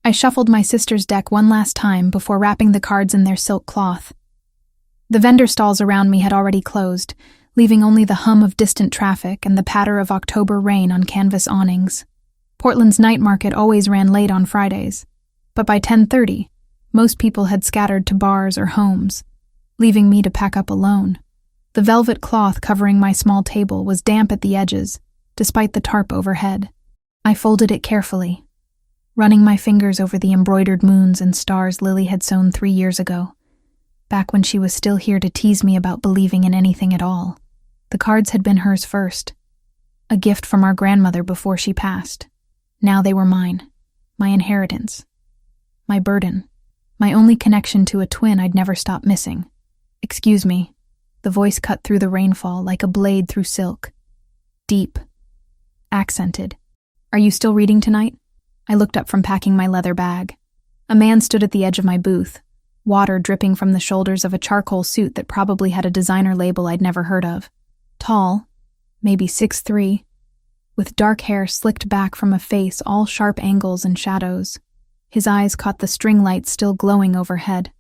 I shuffled my sister's deck one last time before wrapping the cards in their silk cloth. The vendor stalls around me had already closed, leaving only the hum of distant traffic and the patter of October rain on canvas awnings. Portland's night market always ran late on Fridays, but by 10:30, most people had scattered to bars or homes, leaving me to pack up alone. The velvet cloth covering my small table was damp at the edges, despite the tarp overhead. I folded it carefully, running my fingers over the embroidered moons and stars Lily had sewn 3 years ago, back when she was still here to tease me about believing in anything at all. The cards had been hers first, a gift from our grandmother before she passed. Now they were mine, my inheritance, my burden, my only connection to a twin I'd never stop missing. "Excuse me." The voice cut through the rainfall like a blade through silk. Deep, accented. "Are you still reading tonight?" I looked up from packing my leather bag. A man stood at the edge of my booth, water dripping from the shoulders of a charcoal suit that probably had a designer label I'd never heard of. Tall, maybe 6'3", with dark hair slicked back from a face all sharp angles and shadows. His eyes caught the string lights still glowing overhead.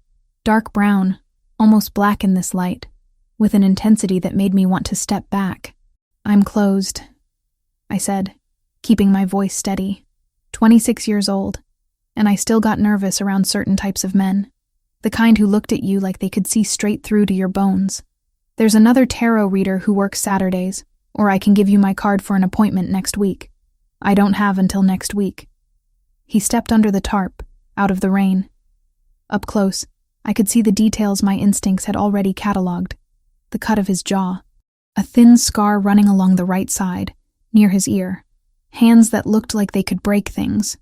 Dark brown, almost black in this light, with an intensity that made me want to step back. "I'm closed," I said, keeping my voice steady. 26 years old, and I still got nervous around certain types of men. The kind who looked at you like they could see straight through to your bones. "There's another tarot reader who works Saturdays, or I can give you my card for an appointment next week. I don't have until next week." He stepped under the tarp, out of the rain. Up close, I could see the details my instincts had already catalogued. The cut of his jaw, a thin scar running along the right side, near his ear, hands that looked like they could break things,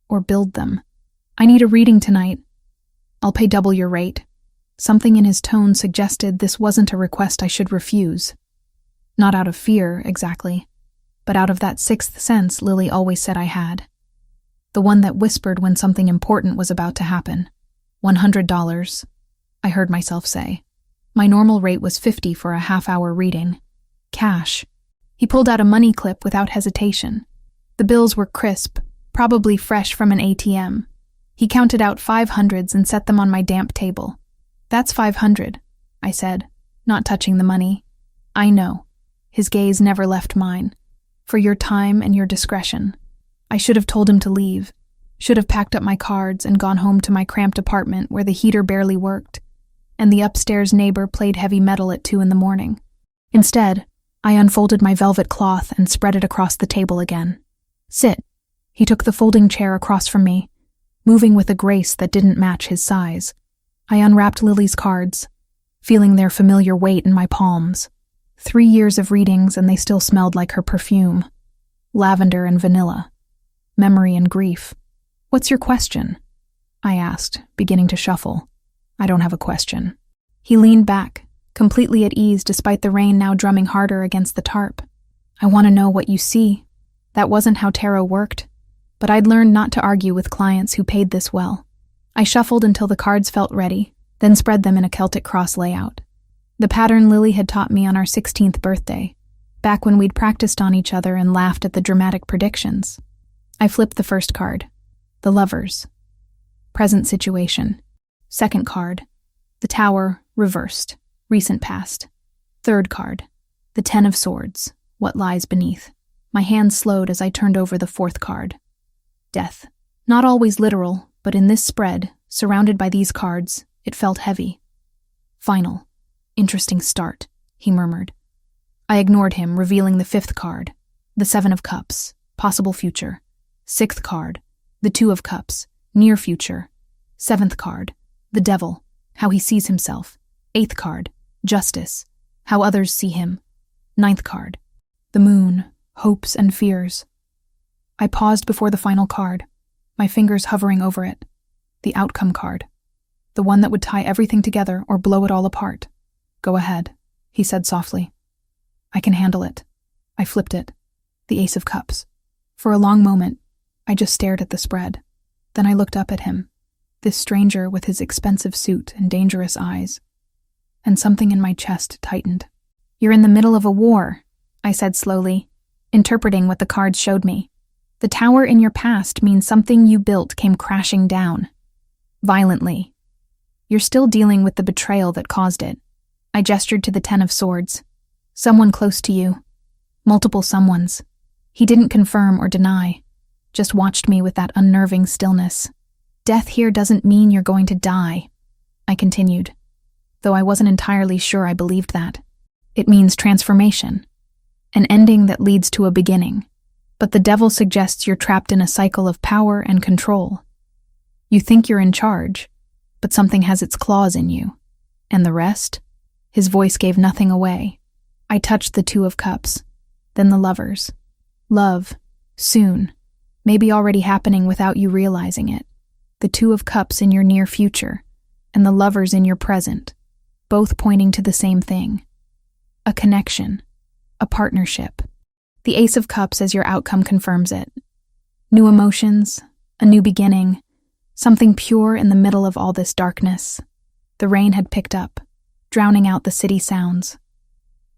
or build them. "I need a reading tonight. I'll pay double your rate." Something in his tone suggested this wasn't a request I should refuse. Not out of fear, exactly, but out of that sixth sense Lily always said I had. The one that whispered when something important was about to happen. $100, I heard myself say. My normal rate was $50 for a half-hour reading. Cash. He pulled out a money clip without hesitation. The bills were crisp, probably fresh from an ATM. He counted out 500s and set them on my damp table. "That's 500, I said, not touching the money. "I know." His gaze never left mine. "For your time and your discretion." I should have told him to leave, should have packed up my cards and gone home to my cramped apartment where the heater barely worked, and the upstairs neighbor played heavy metal at 2 a.m. Instead, I unfolded my velvet cloth and spread it across the table again. "Sit." He took the folding chair across from me, moving with a grace that didn't match his size. I unwrapped Lily's cards, feeling their familiar weight in my palms. 3 years of readings and they still smelled like her perfume. Lavender and vanilla. Memory and grief. "What's your question?" I asked, beginning to shuffle. "I don't have a question." He leaned back, completely at ease despite the rain now drumming harder against the tarp. "I want to know what you see." That wasn't how tarot worked, but I'd learned not to argue with clients who paid this well. I shuffled until the cards felt ready, then spread them in a Celtic cross layout. The pattern Lily had taught me on our 16th birthday, back when we'd practiced on each other and laughed at the dramatic predictions. I flipped the first card, the Lovers. Present situation. Second card, the Tower, reversed, recent past. Third card, the Ten of Swords, what lies beneath. My hand slowed as I turned over the fourth card. Death. Not always literal, but in this spread, surrounded by these cards, it felt heavy. Final. Interesting start, he murmured. I ignored him, revealing the fifth card, the Seven of Cups, possible future. Sixth card, the Two of Cups, near future. Seventh card, the Devil, how he sees himself. Eighth card, Justice, how others see him. Ninth card, the Moon, hopes and fears. I paused before the final card, my fingers hovering over it. The Outcome card, the one that would tie everything together or blow it all apart. Go ahead, he said softly. I can handle it. I flipped it. The Ace of Cups. For a long moment, I just stared at the spread. Then I looked up at him, this stranger with his expensive suit and dangerous eyes. And something in my chest tightened. You're in the middle of a war, I said slowly, interpreting what the cards showed me. The tower in your past means something you built came crashing down. Violently. You're still dealing with the betrayal that caused it. I gestured to the Ten of Swords. Someone close to you. Multiple someones. He didn't confirm or deny, just watched me with that unnerving stillness. Death here doesn't mean you're going to die, I continued, though I wasn't entirely sure I believed that. It means transformation, an ending that leads to a beginning. But the devil suggests you're trapped in a cycle of power and control. You think you're in charge, but something has its claws in you. And the rest? His voice gave nothing away. I touched the Two of Cups, then the Lovers. Love, soon, maybe already happening without you realizing it. The Two of Cups in your near future, and the Lovers in your present, both pointing to the same thing. A connection, a partnership. The Ace of Cups as your outcome confirms it. New emotions, a new beginning, something pure in the middle of all this darkness. The rain had picked up, drowning out the city sounds.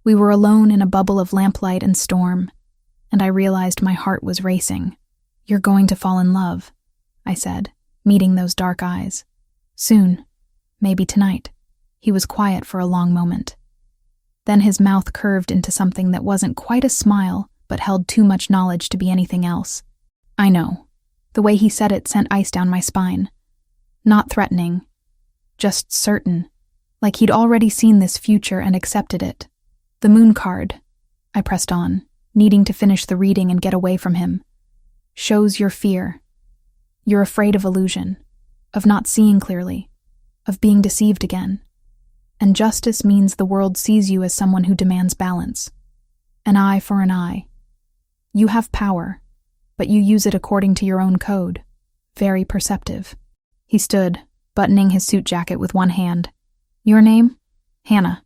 We were alone in a bubble of lamplight and storm, and I realized my heart was racing. You're going to fall in love, I said, meeting those dark eyes. Soon, maybe tonight. He was quiet for a long moment. Then his mouth curved into something that wasn't quite a smile, but held too much knowledge to be anything else. I know. The way he said it sent ice down my spine. Not threatening, just certain, like he'd already seen this future and accepted it. The moon card, I pressed on, needing to finish the reading and get away from him, shows your fear. You're afraid of illusion, of not seeing clearly, of being deceived again. And justice means the world sees you as someone who demands balance. An eye for an eye. You have power, but you use it according to your own code. Very perceptive. He stood, buttoning his suit jacket with one hand. Your name? Hannah.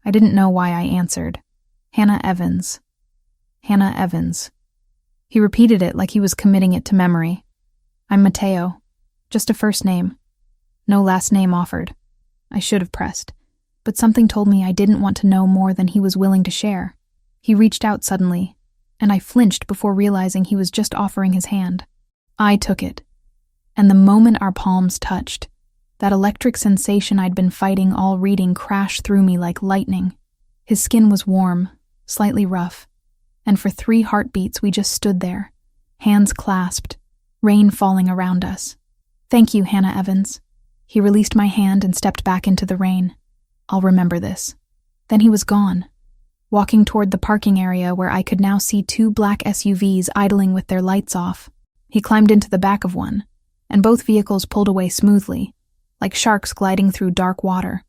I didn't know why I answered. Hannah Evans. Hannah Evans. He repeated it like he was committing it to memory. I'm Mateo. Just a first name. No last name offered. I should have pressed, but something told me I didn't want to know more than he was willing to share. He reached out suddenly, and I flinched before realizing he was just offering his hand. I took it, and the moment our palms touched, that electric sensation I'd been fighting all reading crashed through me like lightning. His skin was warm, slightly rough, and for 3 heartbeats we just stood there, hands clasped, rain falling around us. Thank you, Hannah Evans. He released my hand and stepped back into the rain. I'll remember this. Then he was gone, walking toward the parking area where I could now see 2 black SUVs idling with their lights off. He climbed into the back of one, and both vehicles pulled away smoothly, like sharks gliding through dark water.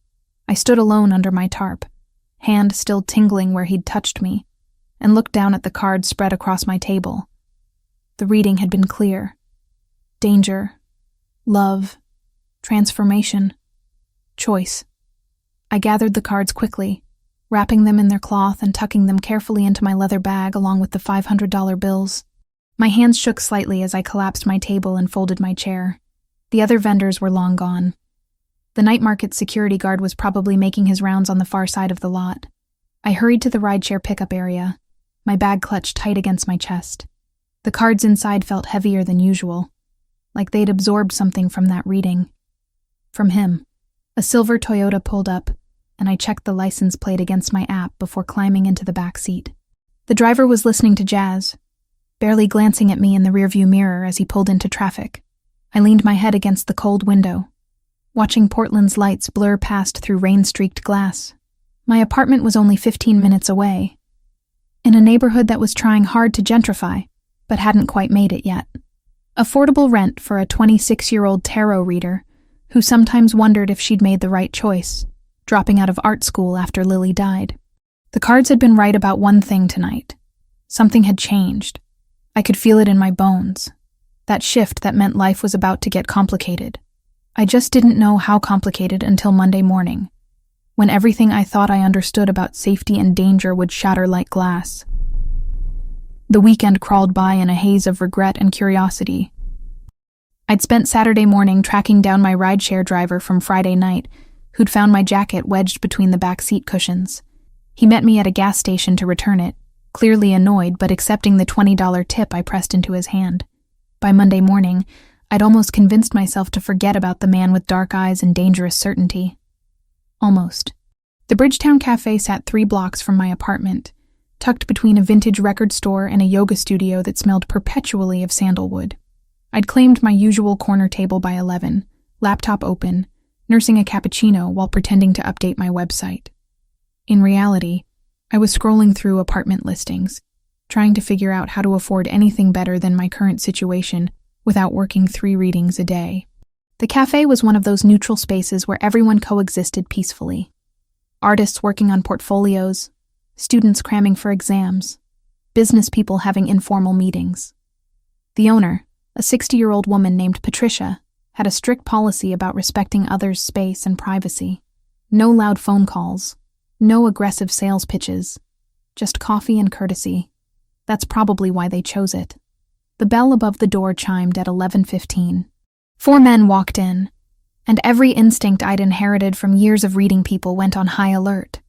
I stood alone under my tarp, hand still tingling where he'd touched me, and looked down at the cards spread across my table. The reading had been clear. Danger, love, transformation, choice. I gathered the cards quickly, wrapping them in their cloth and tucking them carefully into my leather bag along with the $500 bills. My hands shook slightly as I collapsed my table and folded my chair. The other vendors were long gone. The night market security guard was probably making his rounds on the far side of the lot. I hurried to the rideshare pickup area, my bag clutched tight against my chest. The cards inside felt heavier than usual, like they'd absorbed something from that reading. From him. A silver Toyota pulled up, and I checked the license plate against my app before climbing into the back seat. The driver was listening to jazz, barely glancing at me in the rearview mirror as he pulled into traffic. I leaned my head against the cold window, watching Portland's lights blur past through rain-streaked glass. My apartment was only 15 minutes away, in a neighborhood that was trying hard to gentrify, but hadn't quite made it yet. Affordable rent for a 26-year-old tarot reader who sometimes wondered if she'd made the right choice, dropping out of art school after Lily died. The cards had been right about one thing tonight. Something had changed. I could feel it in my bones. That shift that meant life was about to get complicated. I just didn't know how complicated until Monday morning, when everything I thought I understood about safety and danger would shatter like glass. The weekend crawled by in a haze of regret and curiosity. I'd spent Saturday morning tracking down my rideshare driver from Friday night, who'd found my jacket wedged between the back seat cushions. He met me at a gas station to return it, clearly annoyed but accepting the $20 tip I pressed into his hand. By Monday morning, I'd almost convinced myself to forget about the man with dark eyes and dangerous certainty. Almost. The Bridgetown Cafe sat 3 blocks from my apartment, tucked between a vintage record store and a yoga studio that smelled perpetually of sandalwood. I'd claimed my usual corner table by 11, laptop open, nursing a cappuccino while pretending to update my website. In reality, I was scrolling through apartment listings, trying to figure out how to afford anything better than my current situation without working 3 readings a day. The cafe was one of those neutral spaces where everyone coexisted peacefully. Artists working on portfolios, students cramming for exams, business people having informal meetings. The owner, a 60-year-old woman named Patricia, had a strict policy about respecting others' space and privacy. No loud phone calls, no aggressive sales pitches, just coffee and courtesy. That's probably why they chose it. The bell above the door chimed at 11:15. 4 men walked in, and every instinct I'd inherited from years of reading people went on high alert.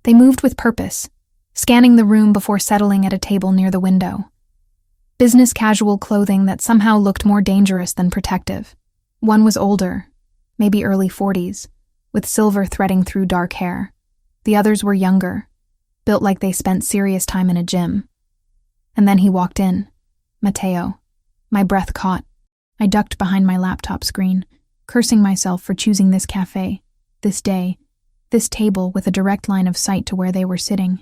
They moved with purpose, scanning the room before settling at a table near the window. Business casual clothing that somehow looked more dangerous than protective. One was older, maybe early 40s, with silver threading through dark hair. The others were younger, built like they spent serious time in a gym. And then he walked in. Matteo. My breath caught. I ducked behind my laptop screen, cursing myself for choosing this cafe, this day, this table with a direct line of sight to where they were sitting.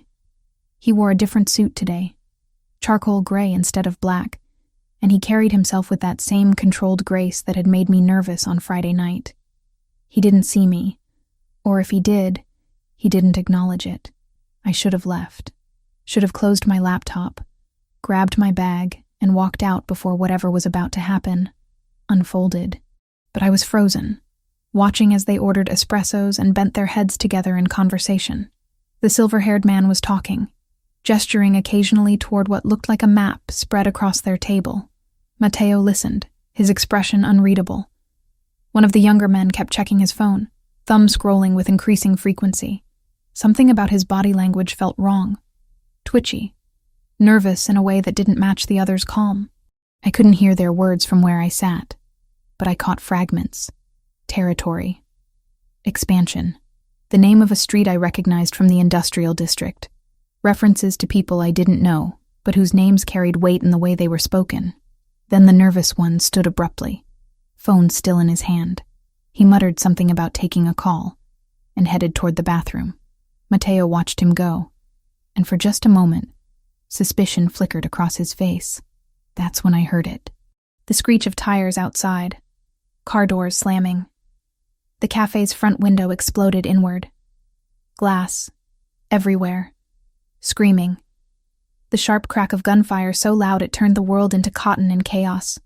He wore a different suit today, charcoal gray instead of black, and he carried himself with that same controlled grace that had made me nervous on Friday night. He didn't see me, or if he did, he didn't acknowledge it. I should have left, should have closed my laptop, grabbed my bag, and walked out before whatever was about to happen unfolded. But I was frozen, watching as they ordered espressos and bent their heads together in conversation. The silver-haired man was talking, gesturing occasionally toward what looked like a map spread across their table. Matteo listened, his expression unreadable. One of the younger men kept checking his phone, thumb scrolling with increasing frequency. Something about his body language felt wrong, twitchy, nervous in a way that didn't match the other's calm. I couldn't hear their words from where I sat, but I caught fragments. Territory. Expansion. The name of a street I recognized from the industrial district. References to people I didn't know, but whose names carried weight in the way they were spoken. Then the nervous one stood abruptly, phone still in his hand. He muttered something about taking a call, and headed toward the bathroom. Matteo watched him go, and for just a moment, suspicion flickered across his face. That's when I heard it. The screech of tires outside, car doors slamming. The cafe's front window exploded inward. Glass, everywhere. Screaming. The sharp crack of gunfire so loud it turned the world into cotton and chaos.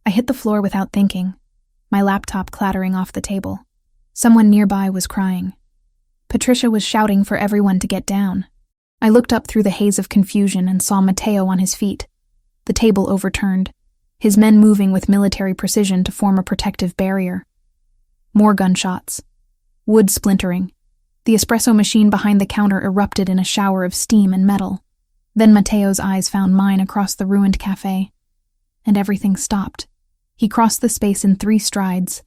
I hit the floor without thinking, my laptop clattering off the table. Someone nearby was crying. Patricia was shouting for everyone to get down. I looked up through the haze of confusion and saw Matteo on his feet. The table overturned, his men moving with military precision to form a protective barrier. More gunshots. Wood splintering. The espresso machine behind the counter erupted in a shower of steam and metal. Then Matteo's eyes found mine across the ruined cafe. And everything stopped. He crossed the space in 3 strides,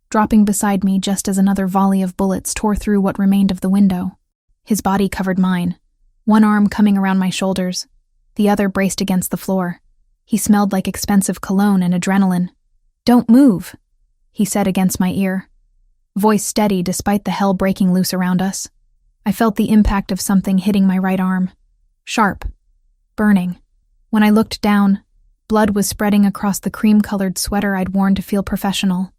dropping beside me just as another volley of bullets tore through what remained of the window. His body covered mine, one arm coming around my shoulders, the other braced against the floor. He smelled like expensive cologne and adrenaline. "Don't move," he said against my ear, voice steady despite the hell breaking loose around us. I felt the impact of something hitting my right arm. Sharp. Burning. When I looked down, blood was spreading across the cream-colored sweater I'd worn to feel professional.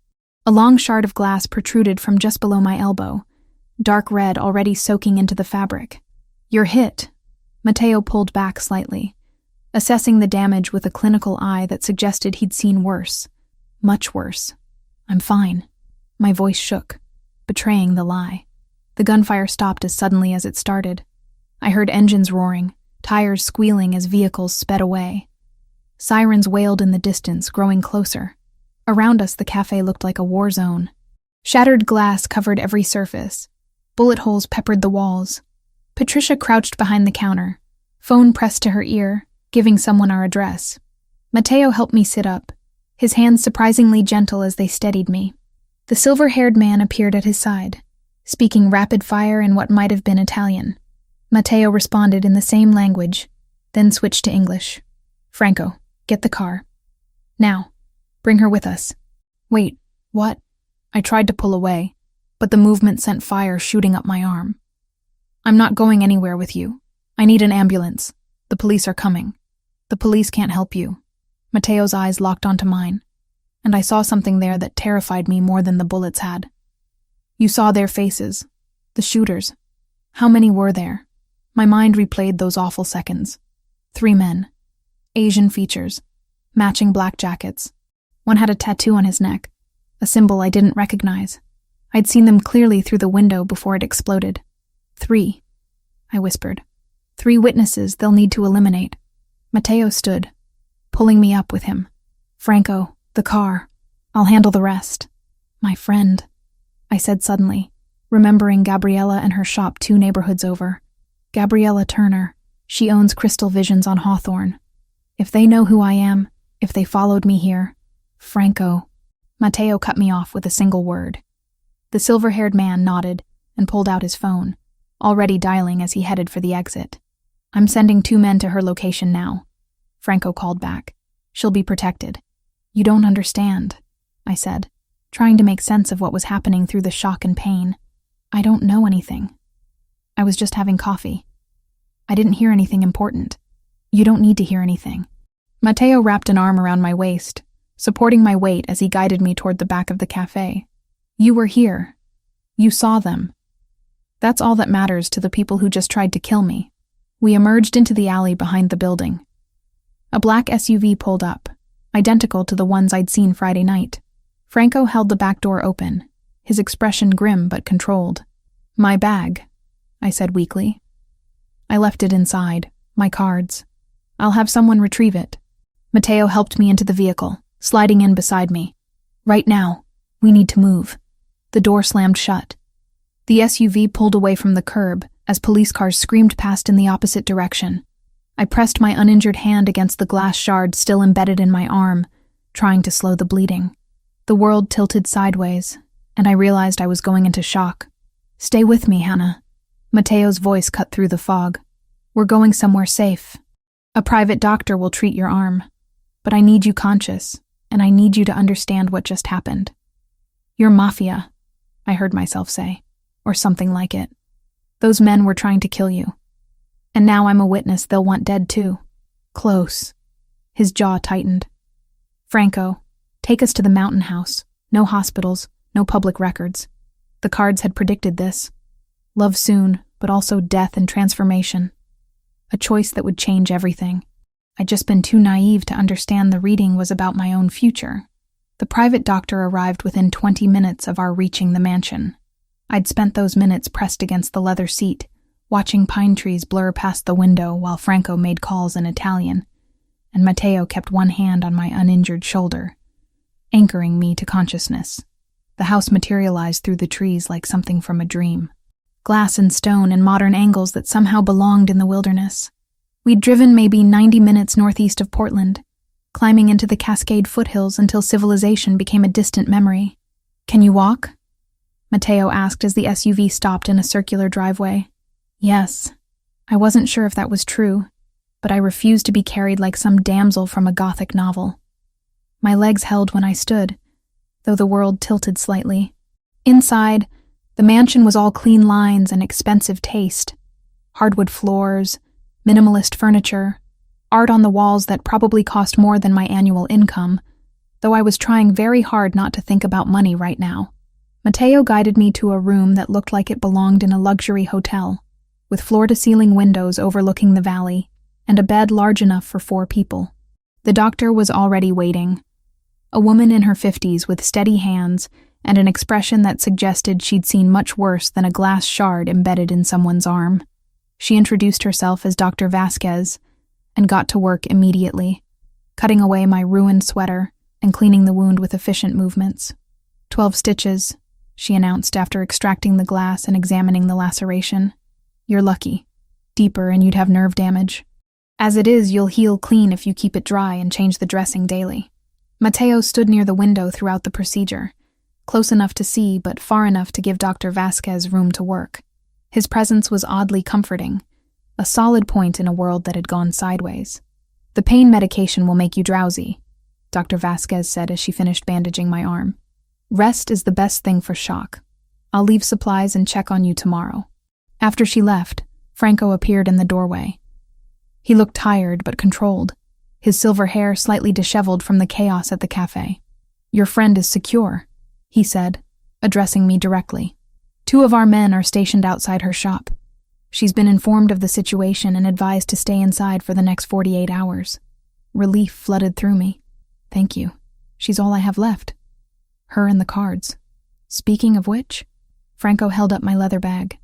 A long shard of glass protruded from just below my elbow, dark red already soaking into the fabric. "You're hit." Matteo pulled back slightly, assessing the damage with a clinical eye that suggested he'd seen worse. Much worse. "I'm fine." My voice shook, betraying the lie. The gunfire stopped as suddenly as it started. I heard engines roaring, tires squealing as vehicles sped away. Sirens wailed in the distance, growing closer. Around us, the cafe looked like a war zone. Shattered glass covered every surface. Bullet holes peppered the walls. Patricia crouched behind the counter, Phone pressed to her ear, giving someone our address. Mateo helped me sit up, his hands surprisingly gentle as they steadied me. The silver-haired man appeared at his side, speaking rapid fire in what might have been Italian. Mateo responded in the same language, then switched to English. "Franco, get the car. Now, bring her with us." "Wait, what?" I tried to pull away, but the movement sent fire shooting up my arm. "I'm not going anywhere with you. I need an ambulance. The police are coming. The police can't help you." Mateo's eyes locked onto mine, and I saw something there that terrified me more than the bullets had. "You saw their faces. The shooters. How many were there?" My mind replayed those awful seconds. 3 men. Asian features. Matching black jackets. One had a tattoo on his neck, a symbol I didn't recognize. I'd seen them clearly through the window before it exploded. 3, I whispered. 3 witnesses they'll need to eliminate. Mateo stood, pulling me up with him. "Franco, the car. I'll handle the rest." "My friend," I said suddenly, remembering Gabriella and her shop 2 neighborhoods over. Gabriella Turner. She owns Crystal Visions on Hawthorne. If they know who I am, if they followed me here, Franco. Mateo cut me off with a single word. The silver-haired man nodded and pulled out his phone, already dialing as he headed for the exit. "I'm sending 2 men to her location now," Franco called back. "She'll be protected." "You don't understand," I said, trying to make sense of what was happening through the shock and pain. "I don't know anything. I was just having coffee. I didn't hear anything important." "You don't need to hear anything." Mateo wrapped an arm around my waist, supporting my weight as he guided me toward the back of the cafe. "You were here. You saw them. That's all that matters to the people who just tried to kill me." We emerged into the alley behind the building. A black SUV pulled up, identical to the ones I'd seen Friday night. Franco held the back door open, his expression grim but controlled. "My bag," I said weakly. "I left it inside, my cards. I'll have someone retrieve it." Mateo helped me into the vehicle, sliding in beside me. "Right now, we need to move." The door slammed shut. The SUV pulled away from the curb as police cars screamed past in the opposite direction. I pressed my uninjured hand against the glass shard still embedded in my arm, trying to slow the bleeding. The world tilted sideways, and I realized I was going into shock. "Stay with me, Hannah." Mateo's voice cut through the fog. "We're going somewhere safe. A private doctor will treat your arm. But I need you conscious, and I need you to understand what just happened. You're Mafia," I heard myself say, or something like it. "Those men were trying to kill you. And now I'm a witness they'll want dead too. Close." His jaw tightened. "Franco, take us to the mountain house. No hospitals, no public records. The cards had predicted this. Love soon, but also death and transformation. A choice that would change everything. I'd just been too naive to understand the reading was about my own future." The private doctor arrived within 20 minutes of our reaching the mansion. I'd spent those minutes pressed against the leather seat, watching pine trees blur past the window while Franco made calls in Italian, and Mateo kept one hand on my uninjured shoulder, anchoring me to consciousness. The house materialized through the trees like something from a dream. Glass and stone in modern angles that somehow belonged in the wilderness. We'd driven maybe 90 minutes northeast of Portland, climbing into the Cascade foothills until civilization became a distant memory. "Can you walk?" Mateo asked as the SUV stopped in a circular driveway. Yes. I wasn't sure if that was true, but I refused to be carried like some damsel from a Gothic novel. My legs held when I stood, though the world tilted slightly. Inside, the mansion was all clean lines and expensive taste. Hardwood floors, minimalist furniture, art on the walls that probably cost more than my annual income, though I was trying very hard not to think about money right now. Mateo guided me to a room that looked like it belonged in a luxury hotel, with floor-to-ceiling windows overlooking the valley, and a bed large enough for 4 people. The doctor was already waiting. A woman in her 50s with steady hands and an expression that suggested she'd seen much worse than a glass shard embedded in someone's arm. She introduced herself as Dr. Vasquez and got to work immediately, cutting away my ruined sweater and cleaning the wound with efficient movements. 12 stitches, she announced after extracting the glass and examining the laceration. You're lucky. Deeper and you'd have nerve damage. As it is, you'll heal clean if you keep it dry and change the dressing daily. Mateo stood near the window throughout the procedure, close enough to see but far enough to give Dr. Vasquez room to work. His presence was oddly comforting, a solid point in a world that had gone sideways. The pain medication will make you drowsy, Dr. Vasquez said as she finished bandaging my arm. Rest is the best thing for shock. I'll leave supplies and check on you tomorrow. After she left, Franco appeared in the doorway. He looked tired but controlled, his silver hair slightly disheveled from the chaos at the cafe. Your friend is secure, he said, addressing me directly. 2 of our men are stationed outside her shop. She's been informed of the situation and advised to stay inside for the next 48 hours. Relief flooded through me. Thank you. She's all I have left. Her and the cards. Speaking of which, Franco held up my leather bag.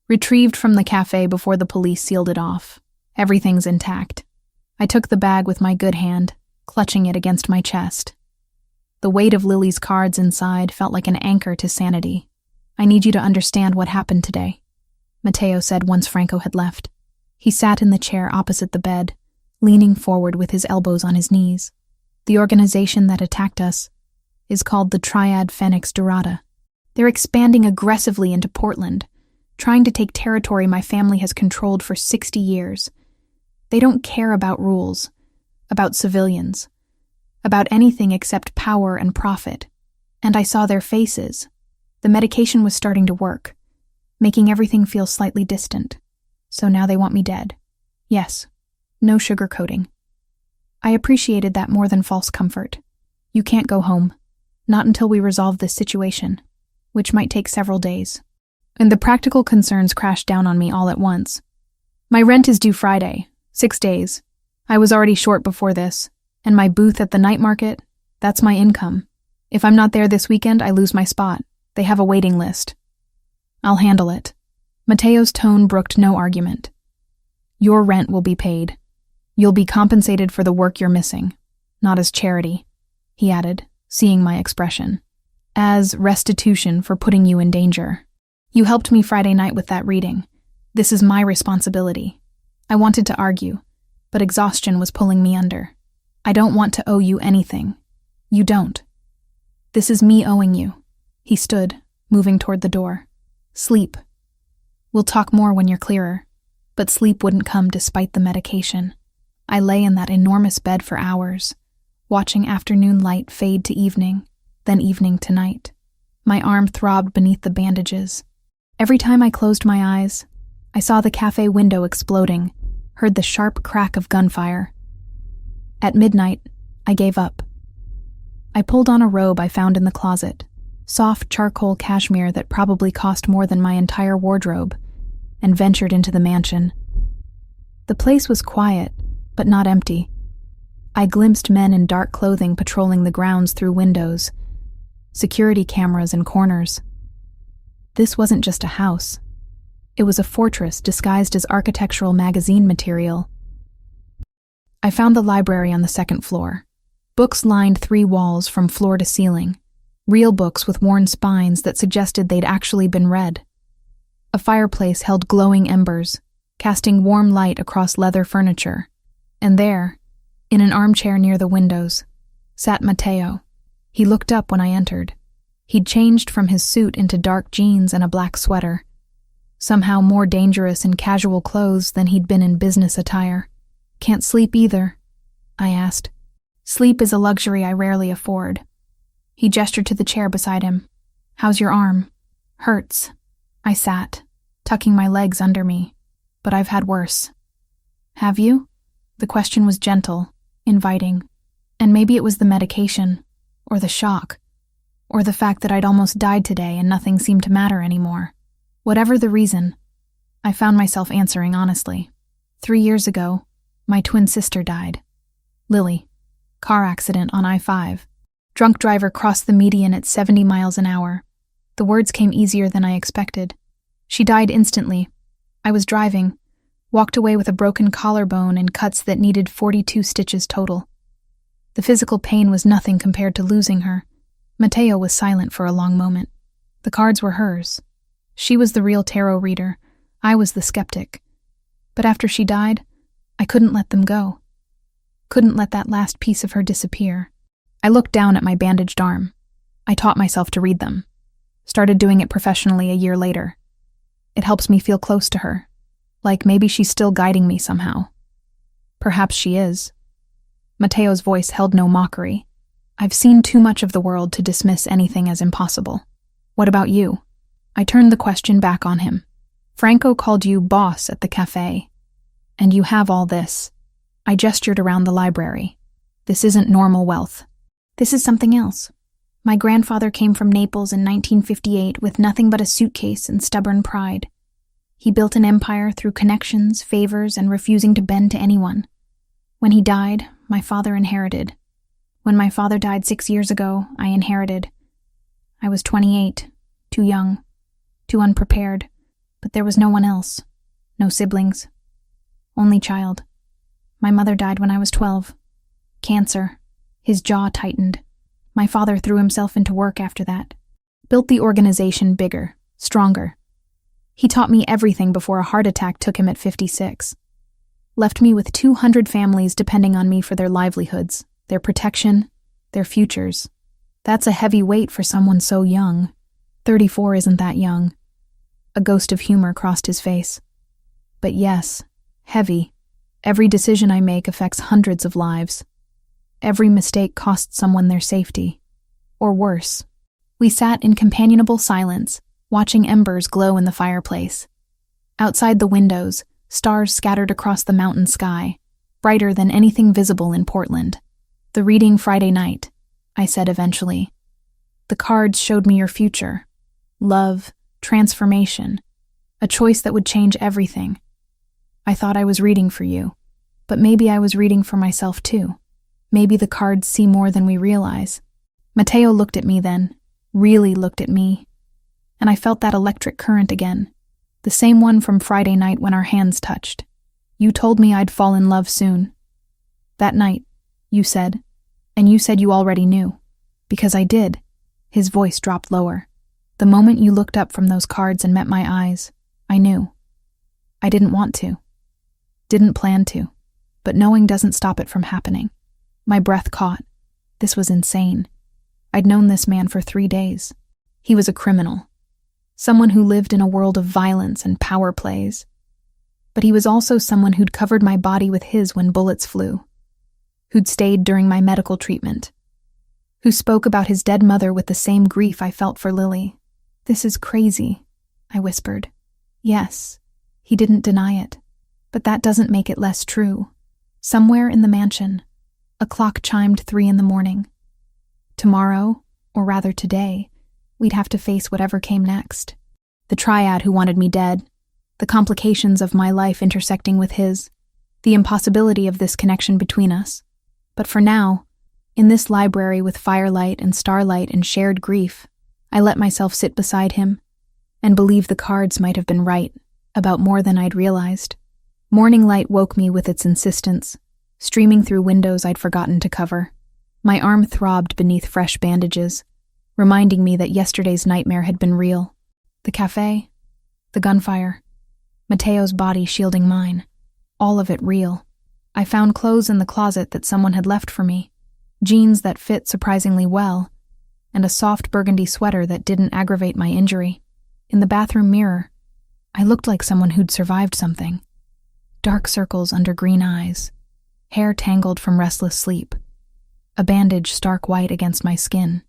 Retrieved from the cafe before the police sealed it off. Everything's intact. I took the bag with my good hand, clutching it against my chest. The weight of Lily's cards inside felt like an anchor to sanity. I need you to understand what happened today, Mateo said once Franco had left. He sat in the chair opposite the bed, leaning forward with his elbows on his knees. The organization that attacked us is called the Triad Phoenix Dorada. They're expanding aggressively into Portland, trying to take territory my family has controlled for 60 years. They don't care about rules, about civilians, about anything except power and profit. And I saw their faces. The medication was starting to work, making everything feel slightly distant. So now they want me dead. Yes, no sugarcoating. I appreciated that more than false comfort. You can't go home, not until we resolve this situation, which might take several days. And the practical concerns crashed down on me all at once. My rent is due Friday, 6 days. I was already short before this, and my booth at the night market, that's my income. If I'm not there this weekend, I lose my spot. They have a waiting list. I'll handle it. Mateo's tone brooked no argument. Your rent will be paid. You'll be compensated for the work you're missing, not as charity, he added, seeing my expression. As restitution for putting you in danger. You helped me Friday night with that reading. This is my responsibility. I wanted to argue, but exhaustion was pulling me under. I don't want to owe you anything. You don't. This is me owing you. He stood, moving toward the door. Sleep. We'll talk more when you're clearer, but sleep wouldn't come despite the medication. I lay in that enormous bed for hours, watching afternoon light fade to evening, then evening to night. My arm throbbed beneath the bandages. Every time I closed my eyes, I saw the cafe window exploding, heard the sharp crack of gunfire. At midnight, I gave up. I pulled on a robe I found in the closet, soft charcoal cashmere that probably cost more than my entire wardrobe, and ventured into the mansion. The place was quiet, but not empty. I glimpsed men in dark clothing patrolling the grounds through windows, security cameras in corners. This wasn't just a house. It was a fortress disguised as architectural magazine material. I found the library on the 2nd floor. Books lined 3 walls from floor to ceiling. Real books with worn spines that suggested they'd actually been read. A fireplace held glowing embers, casting warm light across leather furniture. And there, in an armchair near the windows, sat Mateo. He looked up when I entered. He'd changed from his suit into dark jeans and a black sweater, somehow more dangerous in casual clothes than he'd been in business attire. Can't sleep either, I asked. Sleep is a luxury I rarely afford. He gestured to the chair beside him. How's your arm? Hurts. I sat, tucking my legs under me, but I've had worse. Have you? The question was gentle, inviting, and maybe it was the medication, or the shock, or the fact that I'd almost died today and nothing seemed to matter anymore. Whatever the reason, I found myself answering honestly. 3 years ago, my twin sister died. Lily. Car accident on I-5. Drunk driver crossed the median at 70 miles an hour. The words came easier than I expected. She died instantly. I was driving, walked away with a broken collarbone and cuts that needed 42 stitches total. The physical pain was nothing compared to losing her. Mateo was silent for a long moment. The cards were hers. She was the real tarot reader. I was the skeptic. But after she died, I couldn't let them go. Couldn't let that last piece of her disappear. I looked down at my bandaged arm. I taught myself to read them. Started doing it professionally a year later. It helps me feel close to her. Like maybe she's still guiding me somehow. Perhaps she is. Mateo's voice held no mockery. I've seen too much of the world to dismiss anything as impossible. What about you? I turned the question back on him. Franco called you boss at the cafe. And you have all this. I gestured around the library. This isn't normal wealth. This is something else. My grandfather came from Naples in 1958 with nothing but a suitcase and stubborn pride. He built an empire through connections, favors, and refusing to bend to anyone. When he died, my father inherited. When my father died 6 years ago, I inherited. I was 28, too young, too unprepared, but there was no one else. No siblings. Only child. My mother died when I was 12. Cancer. His jaw tightened. My father threw himself into work after that. Built the organization bigger, stronger. He taught me everything before a heart attack took him at 56. Left me with 200 families depending on me for their livelihoods, their protection, their futures. That's a heavy weight for someone so young. 34 isn't that young. A ghost of humor crossed his face. But yes, heavy. Every decision I make affects hundreds of lives. Every mistake costs someone their safety. Or worse. We sat in companionable silence, watching embers glow in the fireplace. Outside the windows, stars scattered across the mountain sky, brighter than anything visible in Portland. The reading Friday night, I said eventually. The cards showed me your future. Love, transformation, a choice that would change everything. I thought I was reading for you, but maybe I was reading for myself too. Maybe the cards see more than we realize. Mateo looked at me then, really looked at me, and I felt that electric current again, the same one from Friday night when our hands touched. You told me I'd fall in love soon. That night, you said, and you said you already knew. Because I did. His voice dropped lower. The moment you looked up from those cards and met my eyes, I knew. I didn't want to. Didn't plan to. But knowing doesn't stop it from happening. My breath caught. This was insane. I'd known this man for 3 days. He was a criminal. Someone who lived in a world of violence and power plays. But he was also someone who'd covered my body with his when bullets flew. Who'd stayed during my medical treatment. Who spoke about his dead mother with the same grief I felt for Lily. This is crazy, I whispered. Yes, he didn't deny it. But that doesn't make it less true. Somewhere in the mansion, a clock chimed 3 a.m. Tomorrow, or rather today, we'd have to face whatever came next. The triad who wanted me dead, the complications of my life intersecting with his, the impossibility of this connection between us. But for now, in this library with firelight and starlight and shared grief, I let myself sit beside him and believe the cards might have been right about more than I'd realized. Morning light woke me with its insistence, streaming through windows I'd forgotten to cover. My arm throbbed beneath fresh bandages, reminding me that yesterday's nightmare had been real. The cafe, the gunfire, Mateo's body shielding mine, all of it real. I found clothes in the closet that someone had left for me, jeans that fit surprisingly well, and a soft burgundy sweater that didn't aggravate my injury. In the bathroom mirror, I looked like someone who'd survived something. Dark circles under green eyes, hair tangled from restless sleep, a bandage stark white against my skin.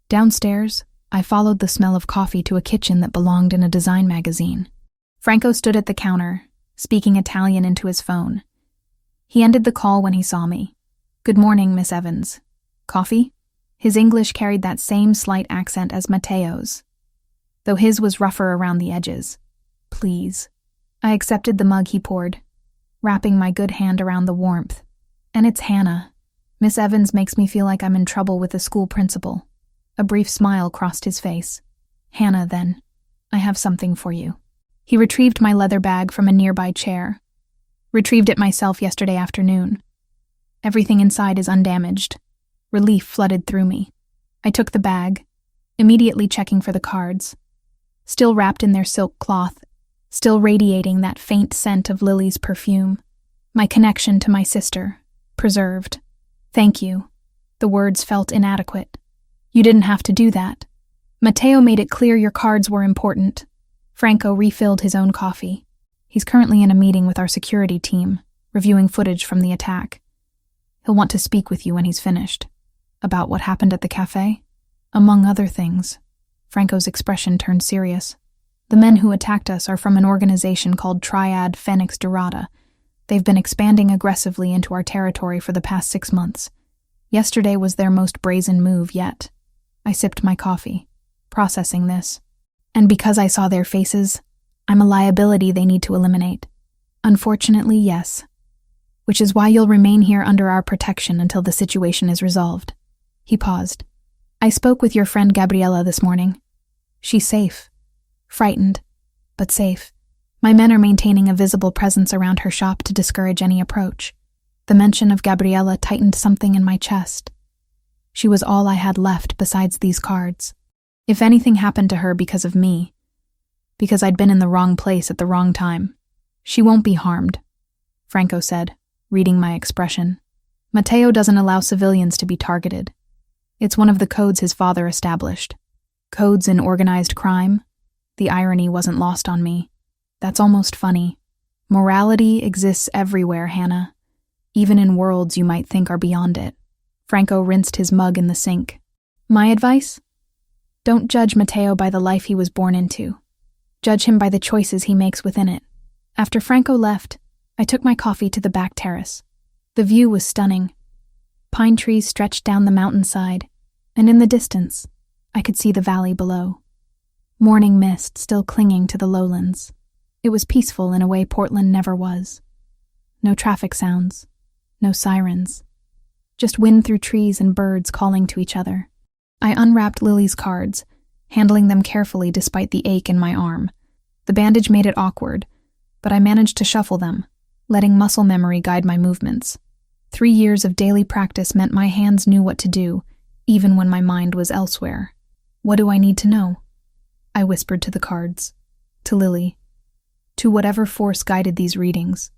Downstairs, I followed the smell of coffee to a kitchen that belonged in a design magazine. Franco stood at the counter, speaking Italian into his phone. He ended the call when he saw me. Good morning, Miss Evans. Coffee? His English carried that same slight accent as Mateo's, though his was rougher around the edges. Please. I accepted the mug he poured, wrapping my good hand around the warmth. And it's Hannah. Miss Evans makes me feel like I'm in trouble with the school principal. A brief smile crossed his face. Hannah, then. I have something for you. He retrieved my leather bag from a nearby chair. Retrieved it myself yesterday afternoon. Everything inside is undamaged. Relief flooded through me. I took the bag, immediately checking for the cards. Still wrapped in their silk cloth, still radiating that faint scent of Lily's perfume. My connection to my sister, preserved. Thank you. The words felt inadequate. You didn't have to do that. Matteo made it clear your cards were important. Franco refilled his own coffee. He's currently in a meeting with our security team, reviewing footage from the attack. He'll want to speak with you when he's finished. About what happened at the cafe? Among other things. Franco's expression turned serious. The men who attacked us are from an organization called Triad Phoenix Dorada. They've been expanding aggressively into our territory for the past 6 months. Yesterday was their most brazen move yet. I sipped my coffee, processing this. And because I saw their faces, I'm a liability they need to eliminate. Unfortunately, yes. Which is why you'll remain here under our protection until the situation is resolved. He paused. I spoke with your friend Gabriella this morning. She's safe. Frightened, but safe. My men are maintaining a visible presence around her shop to discourage any approach. The mention of Gabriella tightened something in my chest. She was all I had left besides these cards. If anything happened to her because of me, because I'd been in the wrong place at the wrong time, she won't be harmed, Franco said, reading my expression. Matteo doesn't allow civilians to be targeted. It's one of the codes his father established. Codes in organized crime? The irony wasn't lost on me. That's almost funny. Morality exists everywhere, Hannah. Even in worlds you might think are beyond it. Franco rinsed his mug in the sink. My advice? Don't judge Matteo by the life he was born into. Judge him by the choices he makes within it. After Franco left, I took my coffee to the back terrace. The view was stunning. Pine trees stretched down the mountainside, and in the distance, I could see the valley below. Morning mist still clinging to the lowlands. It was peaceful in a way Portland never was. No traffic sounds, no sirens. Just wind through trees and birds calling to each other. I unwrapped Lily's cards, handling them carefully despite the ache in my arm. The bandage made it awkward, but I managed to shuffle them, letting muscle memory guide my movements. 3 years of daily practice meant my hands knew what to do, even when my mind was elsewhere. What do I need to know? I whispered to the cards, to Lily, to whatever force guided these readings.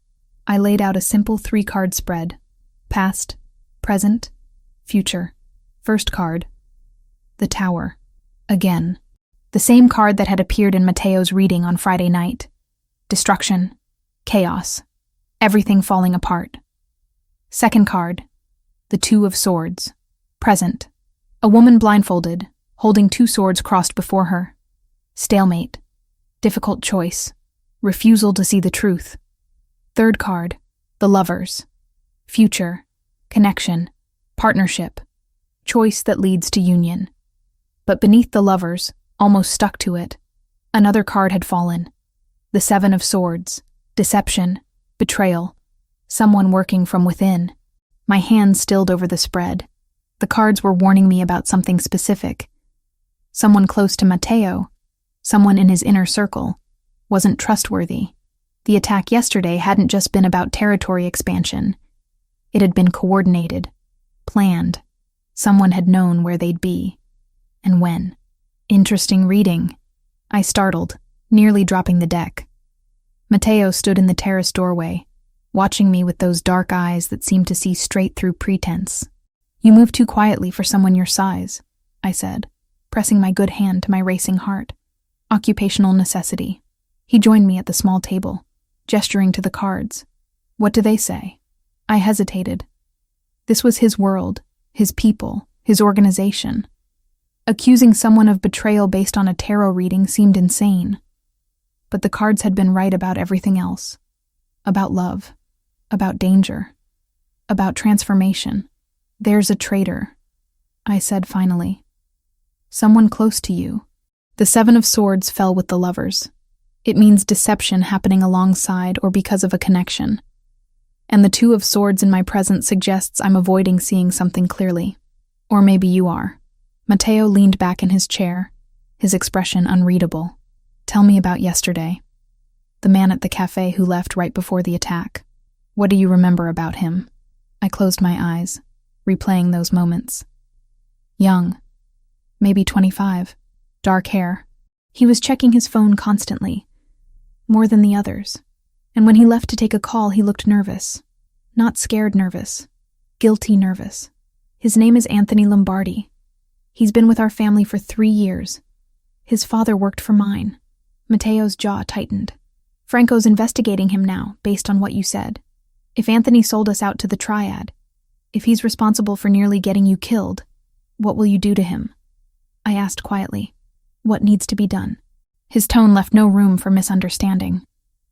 I laid out a simple 3-card spread. Past, present, future. First card. The Tower. Again. The same card that had appeared in Matteo's reading on Friday night. Destruction. Chaos. Everything falling apart. Second card. The 2 of Swords. Present. A woman blindfolded, holding 2 swords crossed before her. Stalemate. Difficult choice. Refusal to see the truth. Third card. The Lovers. Future. Connection. Partnership. Choice that leads to union. But beneath the Lovers, almost stuck to it, another card had fallen. The 7 of Swords. Deception. Betrayal. Someone working from within. My hands stilled over the spread. The cards were warning me about something specific. Someone close to Matteo, someone in his inner circle, wasn't trustworthy. The attack yesterday hadn't just been about territory expansion. It had been coordinated, planned. Someone had known where they'd be, and when. Interesting reading. I startled, nearly dropping the deck. Matteo stood in the terrace doorway, watching me with those dark eyes that seemed to see straight through pretense. You move too quietly for someone your size, I said, pressing my good hand to my racing heart. Occupational necessity. He joined me at the small table, gesturing to the cards. What do they say? I hesitated. This was his world, his people, his organization. Accusing someone of betrayal based on a tarot reading seemed insane. But the cards had been right about everything else. About love. About danger. About transformation. There's a traitor, I said finally. Someone close to you. The 7 of Swords fell with the Lovers. It means deception happening alongside or because of a connection. And the 2 of Swords in my presence suggests I'm avoiding seeing something clearly. Or maybe you are. Matteo leaned back in his chair, his expression unreadable. Tell me about yesterday. The man at the cafe who left right before the attack. What do you remember about him? I closed my eyes, replaying those moments. Young. Maybe 25. Dark hair. He was checking his phone constantly. More than the others. And when he left to take a call, he looked nervous. Not scared nervous. Guilty nervous. His name is Anthony Lombardi. He's been with our family for 3 years. His father worked for mine. Matteo's jaw tightened. Franco's investigating him now, based on what you said. If Anthony sold us out to the triad, if he's responsible for nearly getting you killed, what will you do to him? I asked quietly. What needs to be done? His tone left no room for misunderstanding.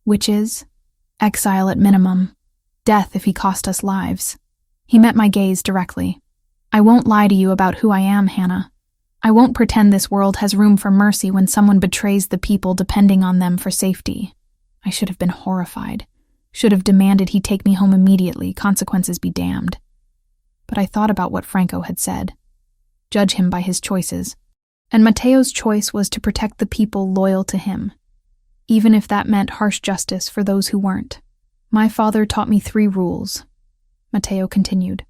Which is? Exile at minimum. Death if he cost us lives. He met my gaze directly. I won't lie to you about who I am, Hannah. I won't pretend this world has room for mercy when someone betrays the people depending on them for safety. I should have been horrified. Should have demanded he take me home immediately, consequences be damned. But I thought about what Franco had said. Judge him by his choices. And Matteo's choice was to protect the people loyal to him, even if that meant harsh justice for those who weren't. My father taught me 3 rules. Matteo continued.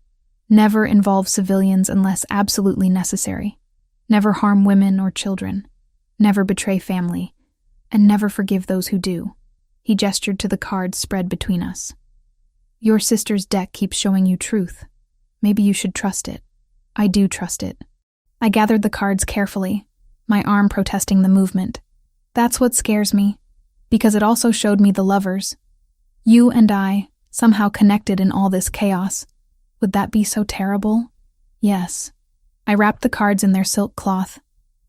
Never involve civilians unless absolutely necessary. Never harm women or children. Never betray family. And never forgive those who do. He gestured to the cards spread between us. Your sister's deck keeps showing you truth. Maybe you should trust it. I do trust it. I gathered the cards carefully, my arm protesting the movement. That's what scares me, because it also showed me the lovers. You and I, somehow connected in all this chaos. Would that be so terrible? Yes. I wrapped the cards in their silk cloth.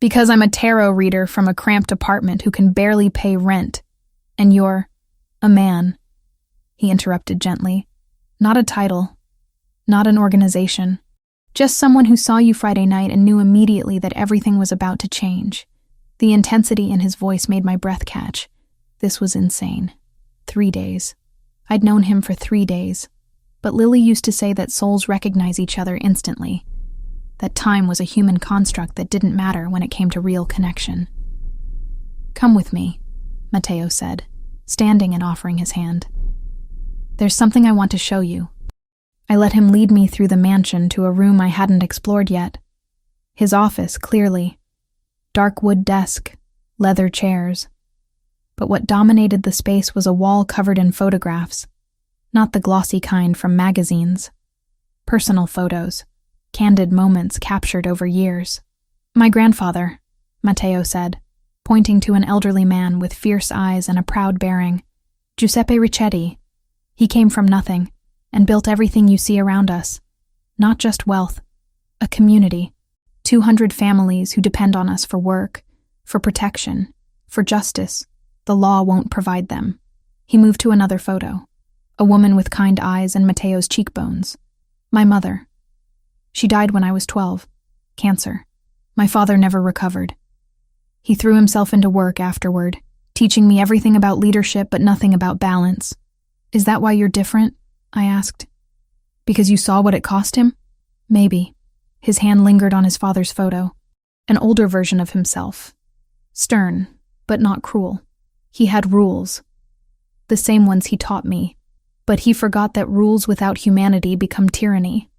Because I'm a tarot reader from a cramped apartment who can barely pay rent. And you're a man. He interrupted gently. Not a title. Not an organization. Just someone who saw you Friday night and knew immediately that everything was about to change. The intensity in his voice made my breath catch. This was insane. 3 days. I'd known him for 3 days. But Lily used to say that souls recognize each other instantly. That time was a human construct that didn't matter when it came to real connection. Come with me, Matteo said, standing and offering his hand. There's something I want to show you. I let him lead me through the mansion to a room I hadn't explored yet. His office, clearly. Dark wood desk, leather chairs. But what dominated the space was a wall covered in photographs. Not the glossy kind from magazines. Personal photos. Candid moments captured over years. My grandfather, Matteo said, pointing to an elderly man with fierce eyes and a proud bearing. Giuseppe Ricchetti. He came from nothing and built everything you see around us. Not just wealth, a community. 200 families who depend on us for work, for protection, for justice. The law won't provide them. He moved to another photo. A woman with kind eyes and Matteo's cheekbones. My mother. She died when I was 12. Cancer. My father never recovered. He threw himself into work afterward, teaching me everything about leadership but nothing about balance. Is that why you're different? I asked. Because you saw what it cost him? Maybe. His hand lingered on his father's photo. An older version of himself. Stern, but not cruel. He had rules. The same ones he taught me. But he forgot that rules without humanity become tyranny.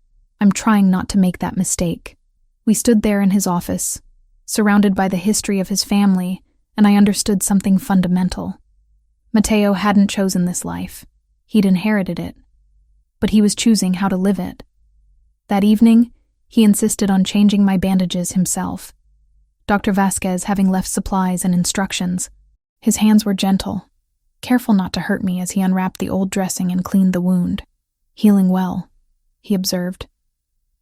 I'm trying not to make that mistake. We stood there in his office, surrounded by the history of his family, and I understood something fundamental. Matteo hadn't chosen this life. He'd inherited it. But he was choosing how to live it. That evening, he insisted on changing my bandages himself. Dr. Vasquez having left supplies and instructions. His hands were gentle, careful not to hurt me as he unwrapped the old dressing and cleaned the wound. Healing well, he observed.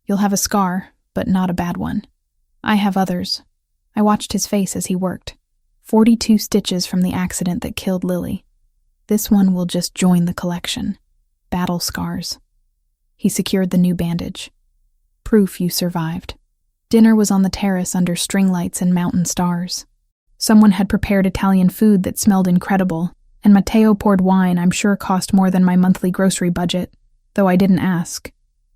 You'll have a scar, but not a bad one. I have others. I watched his face as he worked. 42 stitches from the accident that killed Lily. This one will just join the collection. Battle scars. He secured the new bandage. Proof you survived. Dinner was on the terrace under string lights and mountain stars. Someone had prepared Italian food that smelled incredible, and Matteo poured wine I'm sure cost more than my monthly grocery budget, though I didn't ask.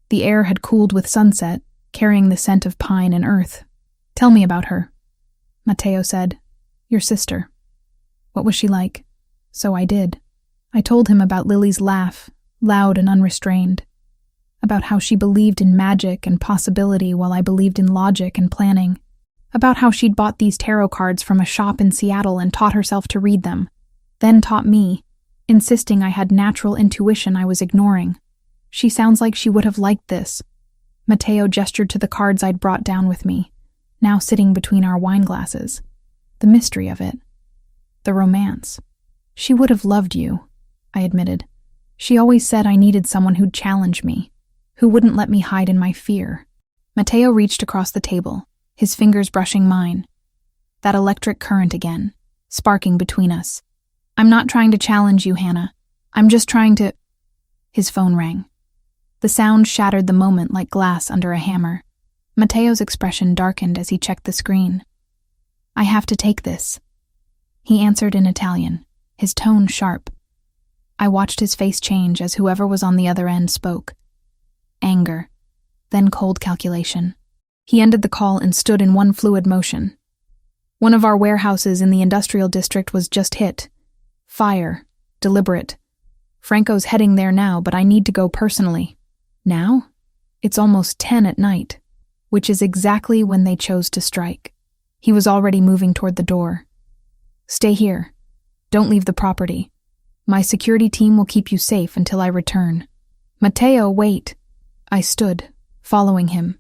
The air had cooled with sunset, carrying the scent of pine and earth. Tell me about her, Matteo said. Your sister. What was she like? So I did. I told him about Lily's laugh, loud and unrestrained. About how she believed in magic and possibility while I believed in logic and planning. About how she'd bought these tarot cards from a shop in Seattle and taught herself to read them. Then taught me, insisting I had natural intuition I was ignoring. She sounds like she would have liked this. Matteo gestured to the cards I'd brought down with me, now sitting between our wine glasses. The mystery of it. The romance. She would have loved you, I admitted. She always said I needed someone who'd challenge me, who wouldn't let me hide in my fear. Matteo reached across the table, his fingers brushing mine. That electric current again, sparking between us. I'm not trying to challenge you, Hannah. I'm just trying to... His phone rang. The sound shattered the moment like glass under a hammer. Matteo's expression darkened as he checked the screen. I have to take this. He answered in Italian, his tone sharp. I watched his face change as whoever was on the other end spoke. Anger, then cold calculation. He ended the call and stood in one fluid motion. One of our warehouses in the industrial district was just hit. Fire. Deliberate. Franco's heading there now, but I need to go personally. Now? It's almost 10 at night, which is exactly when they chose to strike. He was already moving toward the door. Stay here. Don't leave the property. My security team will keep you safe until I return. Matteo, wait. I stood, following him.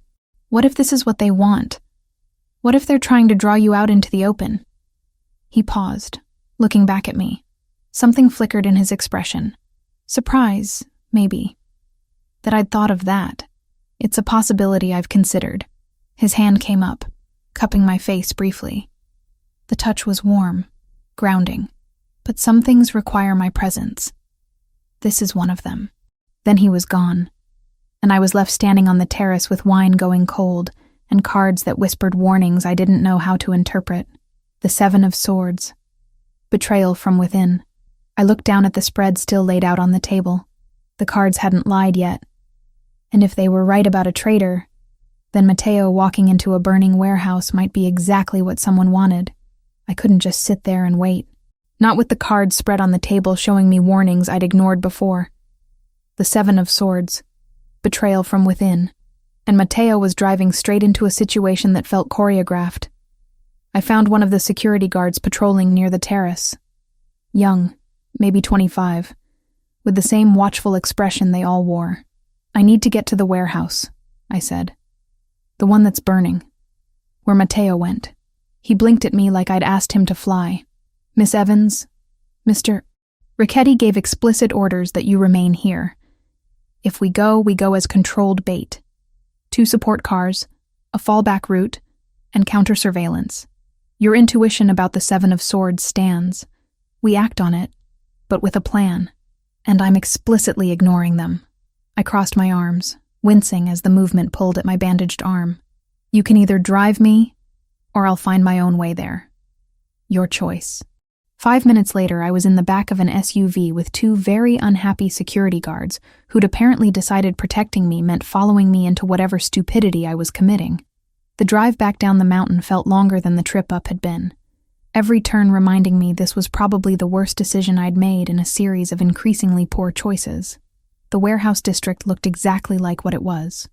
What if this is what they want? What if they're trying to draw you out into the open? He paused, looking back at me. Something flickered in his expression. Surprise, maybe. That I'd thought of that. It's a possibility I've considered. His hand came up, cupping my face briefly. The touch was warm, grounding, but some things require my presence. This is one of them. Then he was gone, and I was left standing on the terrace with wine going cold and cards that whispered warnings I didn't know how to interpret. The 7 of Swords. Betrayal from within. I looked down at the spread still laid out on the table. The cards hadn't lied yet. And if they were right about a traitor, then Matteo walking into a burning warehouse might be exactly what someone wanted. I couldn't just sit there and wait. Not with the cards spread on the table showing me warnings I'd ignored before. The 7 of Swords. Betrayal from within. And Matteo was driving straight into a situation that felt choreographed. I found one of the security guards patrolling near the terrace. Young, maybe 25, with the same watchful expression they all wore. I need to get to the warehouse, I said. The one that's burning. Where Matteo went. He blinked at me like I'd asked him to fly. Miss Evans, Mr. Ricchetti gave explicit orders that you remain here. If we go as controlled bait. 2 support cars, a fallback route, and counter-surveillance. Your intuition about the 7 of Swords stands. We act on it, but with a plan, and I'm explicitly ignoring them. I crossed my arms, wincing as the movement pulled at my bandaged arm. You can either drive me, or I'll find my own way there. Your choice. 5 minutes later, I was in the back of an SUV with 2 very unhappy security guards who'd apparently decided protecting me meant following me into whatever stupidity I was committing. The drive back down the mountain felt longer than the trip up had been, every turn reminding me this was probably the worst decision I'd made in a series of increasingly poor choices. The warehouse district looked exactly like what it was.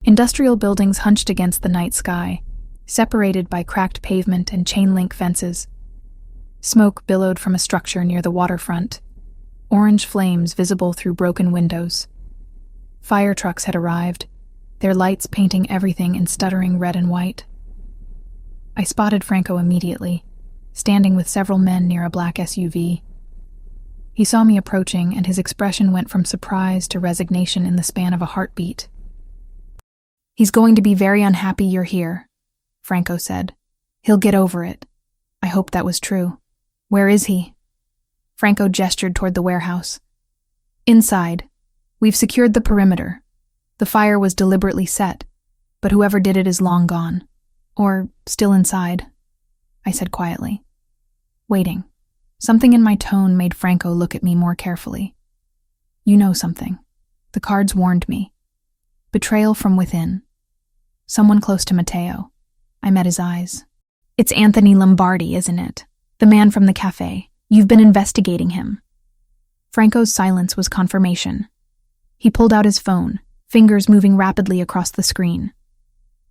Industrial buildings hunched against the night sky, separated by cracked pavement and chain-link fences. Smoke billowed from a structure near the waterfront, orange flames visible through broken windows. Fire trucks had arrived, their lights painting everything in stuttering red and white. I spotted Franco immediately, standing with several men near a black SUV. He saw me approaching, and his expression went from surprise to resignation in the span of a heartbeat. He's going to be very unhappy you're here, Franco said. He'll get over it. I hoped that was true. Where is he? Franco gestured toward the warehouse. Inside. We've secured the perimeter. The fire was deliberately set, but whoever did it is long gone. Or still inside, I said quietly. Waiting. Something in my tone made Franco look at me more carefully. You know something. The cards warned me. Betrayal from within. Someone close to Matteo. I met his eyes. It's Anthony Lombardi, isn't it? The man from the cafe. You've been investigating him. Franco's silence was confirmation. He pulled out his phone, fingers moving rapidly across the screen.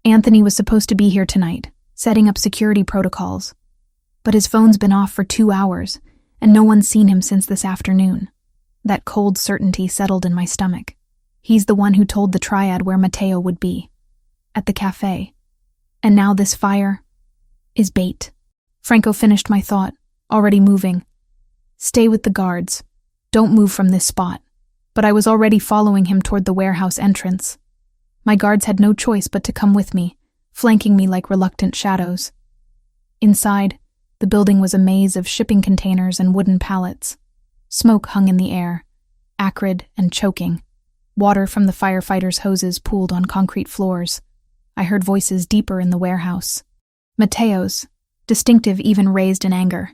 Anthony was supposed to be here tonight, setting up security protocols. But his phone's been off for 2 hours, and no one's seen him since this afternoon. That cold certainty settled in my stomach. He's the one who told the triad where Matteo would be. At the cafe. And now this fire is bait. Franco finished my thought, already moving. Stay with the guards. Don't move from this spot. But I was already following him toward the warehouse entrance. My guards had no choice but to come with me, flanking me like reluctant shadows. Inside, the building was a maze of shipping containers and wooden pallets. Smoke hung in the air, acrid and choking. Water from the firefighters' hoses pooled on concrete floors. I heard voices deeper in the warehouse. Matteo's, distinctive even raised in anger.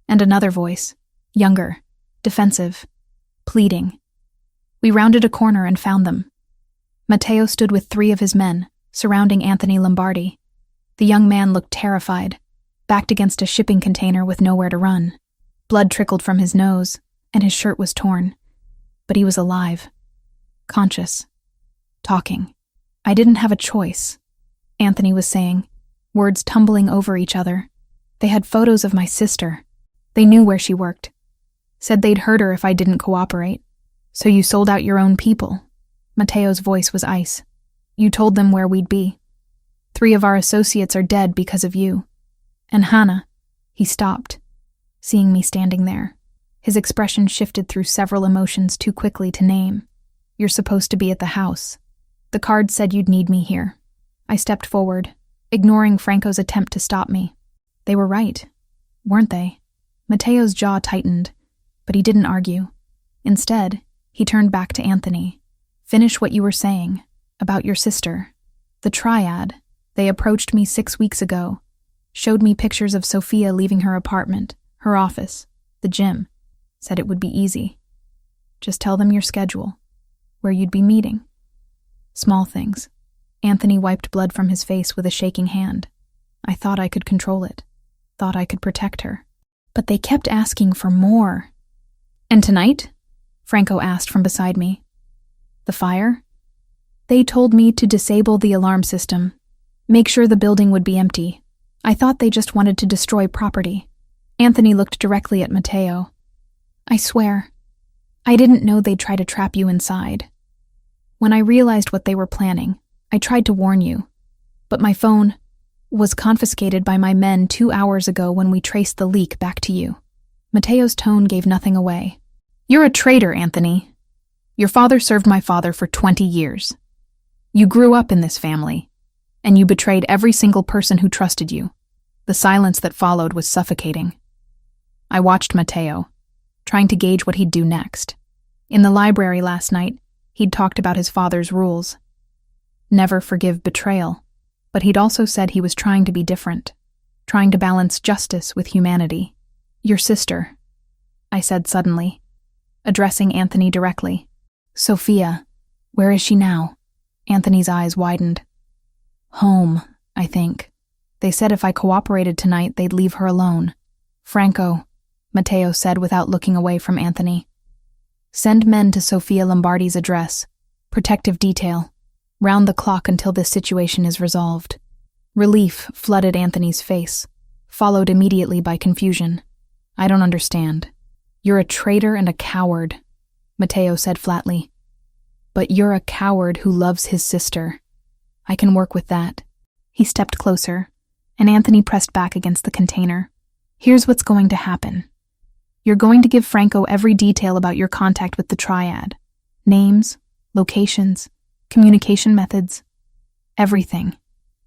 And another voice, younger, defensive, pleading. We rounded a corner and found them. Matteo stood with 3 of his men, surrounding Anthony Lombardi. The young man looked terrified, backed against a shipping container with nowhere to run. Blood trickled from his nose, and his shirt was torn. But he was alive, conscious, talking. I didn't have a choice, Anthony was saying, words tumbling over each other. They had photos of my sister. They knew where she worked. Said they'd hurt her if I didn't cooperate. So you sold out your own people. Matteo's voice was ice. You told them where we'd be. 3 of our associates are dead because of you. And Hannah, he stopped, seeing me standing there. His expression shifted through several emotions too quickly to name. You're supposed to be at the house. The card said you'd need me here. I stepped forward, ignoring Franco's attempt to stop me. They were right, weren't they? Matteo's jaw tightened, but he didn't argue. Instead, he turned back to Anthony. Finish what you were saying about your sister. The triad. They approached me 6 weeks ago. Showed me pictures of Sophia leaving her apartment, her office, the gym. Said it would be easy. Just tell them your schedule, where you'd be meeting. Small things. Anthony wiped blood from his face with a shaking hand. I thought I could control it. Thought I could protect her. But they kept asking for more. And tonight? Franco asked from beside me. The fire? They told me to disable the alarm system. Make sure the building would be empty. I thought they just wanted to destroy property. Anthony looked directly at Matteo. I swear, I didn't know they'd try to trap you inside. When I realized what they were planning, I tried to warn you. But my phone was confiscated by my men 2 hours ago when we traced the leak back to you. Matteo's tone gave nothing away. You're a traitor, Anthony. Your father served my father for 20 years. You grew up in this family, and you betrayed every single person who trusted you. The silence that followed was suffocating. I watched Matteo, trying to gauge what he'd do next. In the library last night, he'd talked about his father's rules. Never forgive betrayal, but he'd also said he was trying to be different, trying to balance justice with humanity. Your sister, I said suddenly, addressing Anthony directly. Sophia, where is she now? Anthony's eyes widened. Home, I think. They said if I cooperated tonight, they'd leave her alone. Franco, Matteo said without looking away from Anthony. Send men to Sophia Lombardi's address. Protective detail. Round the clock until this situation is resolved. Relief flooded Anthony's face, followed immediately by confusion. I don't understand. You're a traitor and a coward, Matteo said flatly. But you're a coward who loves his sister. I can work with that. He stepped closer, and Anthony pressed back against the container. Here's what's going to happen. You're going to give Franco every detail about your contact with the triad. Names, locations, communication methods, everything.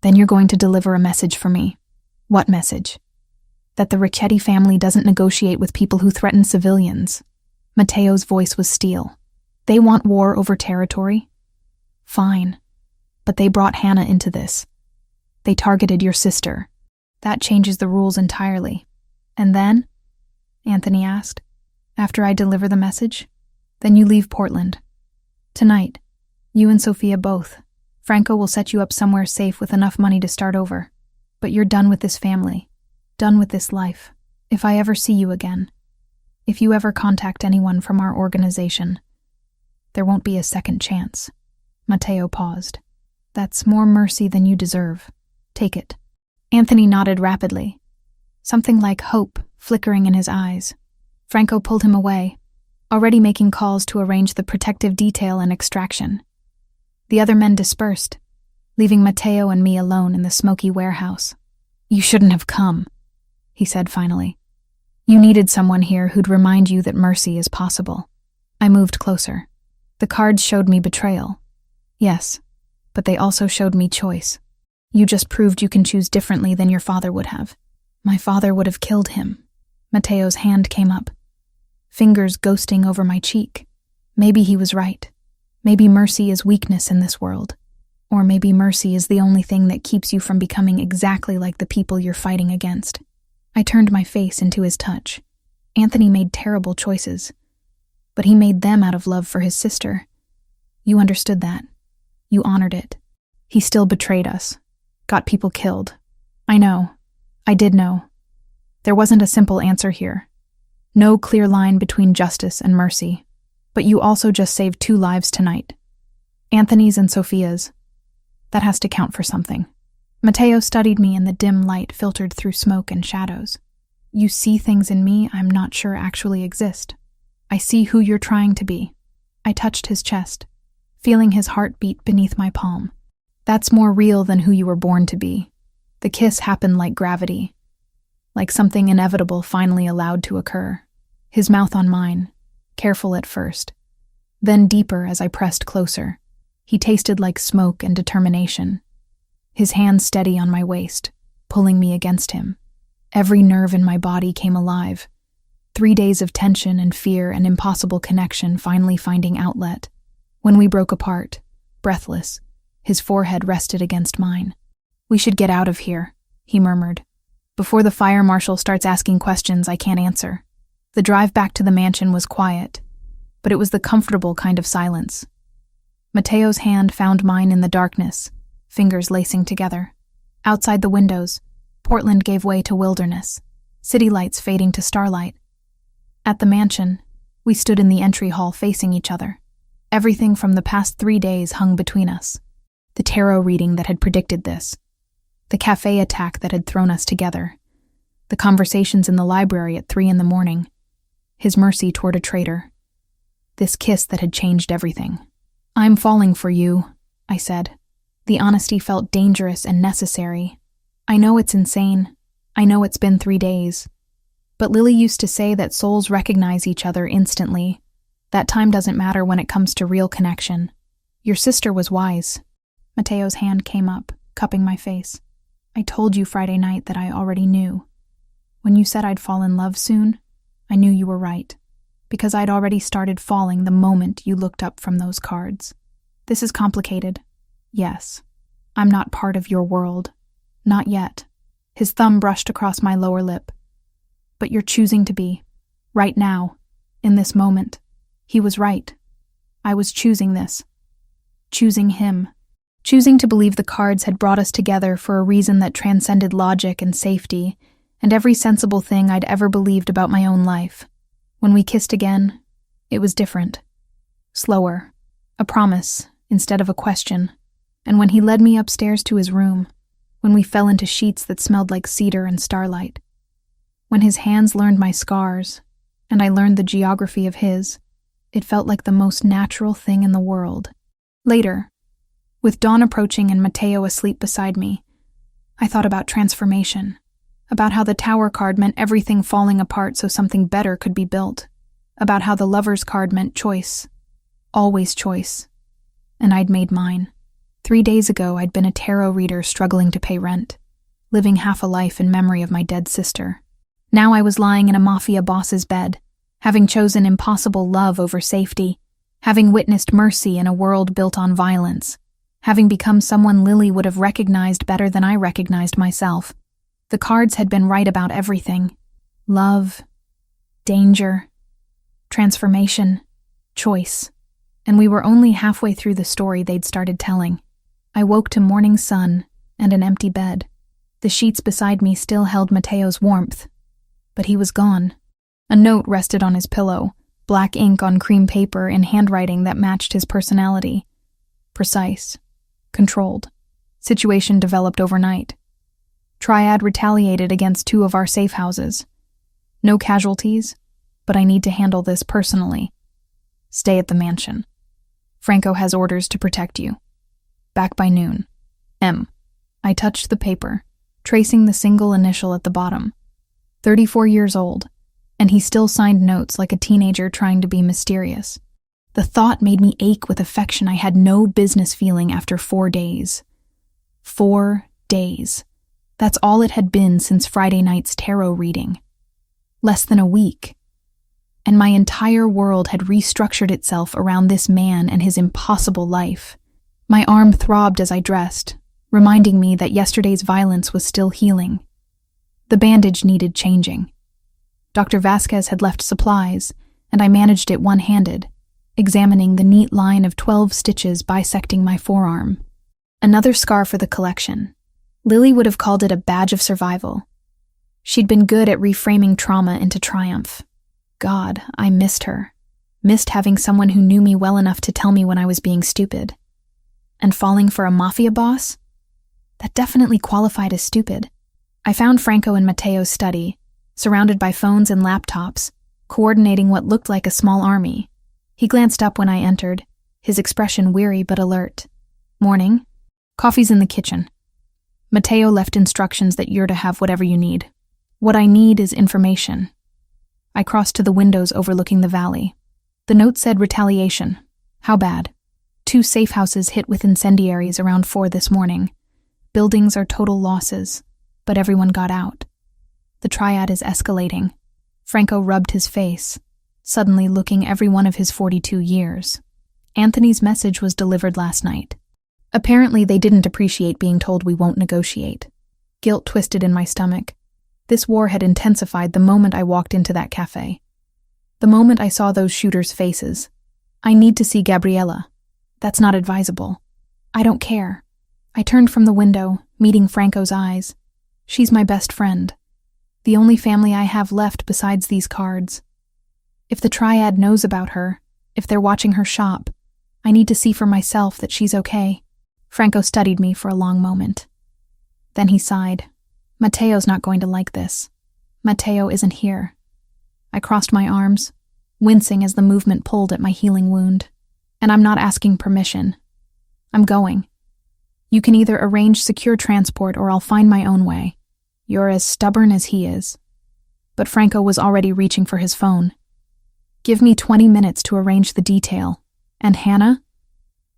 Then you're going to deliver a message for me. What message? That the Ricchetti family doesn't negotiate with people who threaten civilians. Matteo's voice was steel. They want war over territory? Fine. But they brought Hannah into this. They targeted your sister. That changes the rules entirely. And then? Anthony asked. After I deliver the message? Then you leave Portland. Tonight. You and Sophia both. Franco will set you up somewhere safe with enough money to start over. But you're done with this family. Done with this life. If I ever see you again. If you ever contact anyone from our organization. There won't be a second chance. Matteo paused. That's more mercy than you deserve. Take it. Anthony nodded rapidly. Something like hope flickering in his eyes. Franco pulled him away. already making calls to arrange the protective detail and extraction. The other men dispersed, leaving Matteo and me alone in the smoky warehouse. "You shouldn't have come," he said finally. "You needed someone here who'd remind you that mercy is possible." I moved closer. The cards showed me betrayal. Yes, but they also showed me choice. You just proved you can choose differently than your father would have. My father would have killed him. Matteo's hand came up, fingers ghosting over my cheek. Maybe he was right. Maybe mercy is weakness in this world. Or maybe mercy is the only thing that keeps you from becoming exactly like the people you're fighting against. I turned my face into his touch. Anthony made terrible choices, but he made them out of love for his sister. You understood that. You honored it. He still betrayed us. Got people killed. I know. I did know. There wasn't a simple answer here. No clear line between justice and mercy. But you also just saved 2 lives tonight. Anthony's and Sophia's. That has to count for something. Matteo studied me in the dim light filtered through smoke and shadows. You see things in me I'm not sure actually exist. I see who you're trying to be. I touched his chest, feeling his heart beat beneath my palm. That's more real than who you were born to be. The kiss happened like gravity, like something inevitable finally allowed to occur. His mouth on mine, careful at first, then deeper as I pressed closer. He tasted like smoke and determination. His hand steady on my waist, pulling me against him. Every nerve in my body came alive. 3 days of tension and fear and impossible connection finally finding outlet. When we broke apart, breathless, his forehead rested against mine. "We should get out of here," he murmured. "Before the fire marshal starts asking questions I can't answer." The drive back to the mansion was quiet, but it was the comfortable kind of silence. Matteo's hand found mine in the darkness, fingers lacing together. Outside the windows, Portland gave way to wilderness, city lights fading to starlight. At the mansion, we stood in the entry hall facing each other. Everything from the past 3 days hung between us. The tarot reading that had predicted this. The cafe attack that had thrown us together. The conversations in the library at 3 a.m. His mercy toward a traitor. This kiss that had changed everything. "I'm falling for you," I said. The honesty felt dangerous and necessary. I know it's insane. I know it's been 3 days. But Lily used to say that souls recognize each other instantly. That time doesn't matter when it comes to real connection. Your sister was wise. Matteo's hand came up, cupping my face. "I told you Friday night that I already knew. When you said I'd fall in love soon, I knew you were right. Because I'd already started falling the moment you looked up from those cards. This is complicated. Yes. I'm not part of your world. Not yet." His thumb brushed across my lower lip. "But you're choosing to be. Right now. In this moment." He was right. I was choosing this. Choosing him. Choosing to believe the cards had brought us together for a reason that transcended logic and safety, and every sensible thing I'd ever believed about my own life. When we kissed again, it was different. Slower. A promise instead of a question. And when he led me upstairs to his room, when we fell into sheets that smelled like cedar and starlight, when his hands learned my scars, and I learned the geography of his, it felt like the most natural thing in the world. Later, with dawn approaching and Matteo asleep beside me, I thought about transformation, about how the Tower card meant everything falling apart so something better could be built, about how the Lover's card meant choice, always choice, and I'd made mine. 3 days ago, I'd been a tarot reader struggling to pay rent, living half a life in memory of my dead sister. Now I was lying in a Mafia boss's bed, having chosen impossible love over safety, having witnessed mercy in a world built on violence, having become someone Lily would have recognized better than I recognized myself. The cards had been right about everything. Love, danger, transformation, choice. And we were only halfway through the story they'd started telling. I woke to morning sun and an empty bed. The sheets beside me still held Matteo's warmth, but he was gone. A note rested on his pillow, black ink on cream paper in handwriting that matched his personality. Precise. Controlled. Situation developed overnight. Triad retaliated against 2 of our safe houses. No casualties, but I need to handle this personally. Stay at the mansion. Franco has orders to protect you. Back by noon. M. I touched the paper, tracing the single initial at the bottom. 34 years old, and he still signed notes like a teenager trying to be mysterious. The thought made me ache with affection I had no business feeling after 4 days. 4 days. That's all it had been since Friday night's tarot reading. Less than a week. And my entire world had restructured itself around this man and his impossible life. My arm throbbed as I dressed, reminding me that yesterday's violence was still healing. The bandage needed changing. Dr. Vasquez had left supplies, and I managed it one-handed, examining the neat line of 12 stitches bisecting my forearm. Another scar for the collection. Lily would have called it a badge of survival. She'd been good at reframing trauma into triumph. God, I missed her. Missed having someone who knew me well enough to tell me when I was being stupid. And falling for a mafia boss? That definitely qualified as stupid. I found Franco in Mateo's study, surrounded by phones and laptops, coordinating what looked like a small army. He glanced up when I entered, his expression weary but alert. Morning. Coffee's in the kitchen. Mateo left instructions that you're to have whatever you need. What I need is information. I crossed to the windows overlooking the valley. The note said retaliation. How bad? 2 safe houses hit with incendiaries around 4 this morning. Buildings are total losses, but everyone got out. The triad is escalating. Franco rubbed his face, suddenly looking every one of his 42 years. Anthony's message was delivered last night. Apparently they didn't appreciate being told we won't negotiate. Guilt twisted in my stomach. This war had intensified the moment I walked into that cafe. The moment I saw those shooters' faces. I need to see Gabriela. That's not advisable. I don't care. I turned from the window, meeting Franco's eyes. She's my best friend. The only family I have left besides these cards. If the triad knows about her, if they're watching her shop, I need to see for myself that she's okay. Franco studied me for a long moment. Then he sighed. Mateo's not going to like this. Mateo isn't here. I crossed my arms, wincing as the movement pulled at my healing wound. And I'm not asking permission. I'm going. You can either arrange secure transport or I'll find my own way. You're as stubborn as he is. But Franco was already reaching for his phone. Give me 20 minutes to arrange the detail. And Hannah?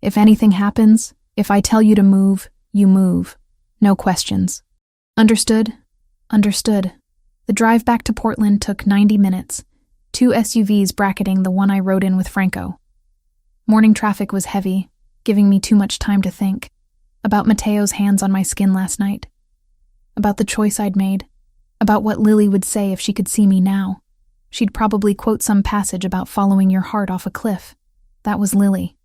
If anything happens, if I tell you to move, you move. No questions. Understood? Understood. The drive back to Portland took 90 minutes, 2 SUVs bracketing the one I rode in with Franco. Morning traffic was heavy, giving me too much time to think. About Mateo's hands on my skin last night. About the choice I'd made. About what Lily would say if she could see me now. She'd probably quote some passage about following your heart off a cliff. That was Lily.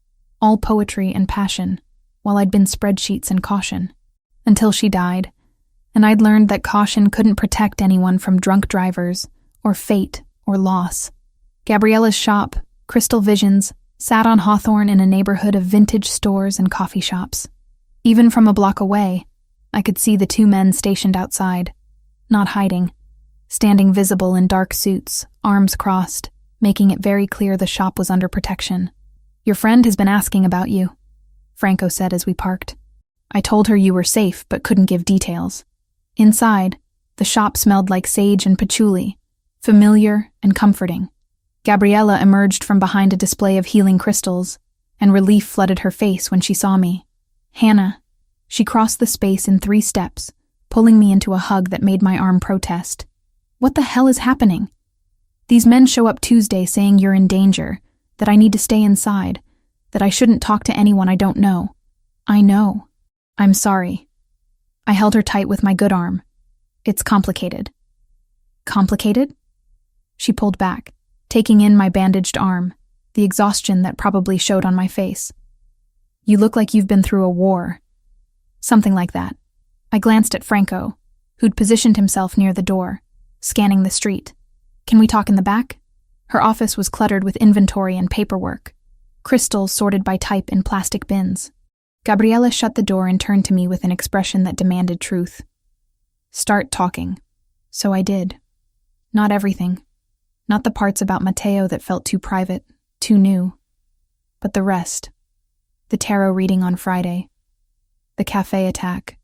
All poetry and passion, while I'd been spreadsheets and caution. Until she died, and I'd learned that caution couldn't protect anyone from drunk drivers, or fate, or loss. Gabriela's shop, Crystal Visions, sat on Hawthorne in a neighborhood of vintage stores and coffee shops. Even from a block away, I could see the 2 men stationed outside, not hiding, standing visible in dark suits, arms crossed, making it very clear the shop was under protection. Your friend has been asking about you, Franco said as we parked. I told her you were safe but couldn't give details. Inside, the shop smelled like sage and patchouli, familiar and comforting. Gabriela emerged from behind a display of healing crystals, and relief flooded her face when she saw me. Hannah. She crossed the space in 3 steps, pulling me into a hug that made my arm protest. What the hell is happening? These men show up Tuesday saying you're in danger, that I need to stay inside, that I shouldn't talk to anyone I don't know. I know. I'm sorry. I held her tight with my good arm. It's complicated. Complicated? She pulled back, taking in my bandaged arm, the exhaustion that probably showed on my face. You look like you've been through a war. Something like that. I glanced at Franco, who'd positioned himself near the door, scanning the street. Can we talk in the back? Her office was cluttered with inventory and paperwork, crystals sorted by type in plastic bins. Gabriela shut the door and turned to me with an expression that demanded truth. Start talking. So I did. Not everything. Not the parts about Mateo that felt too private, too new. But the rest, the tarot reading on Friday, the cafe attack,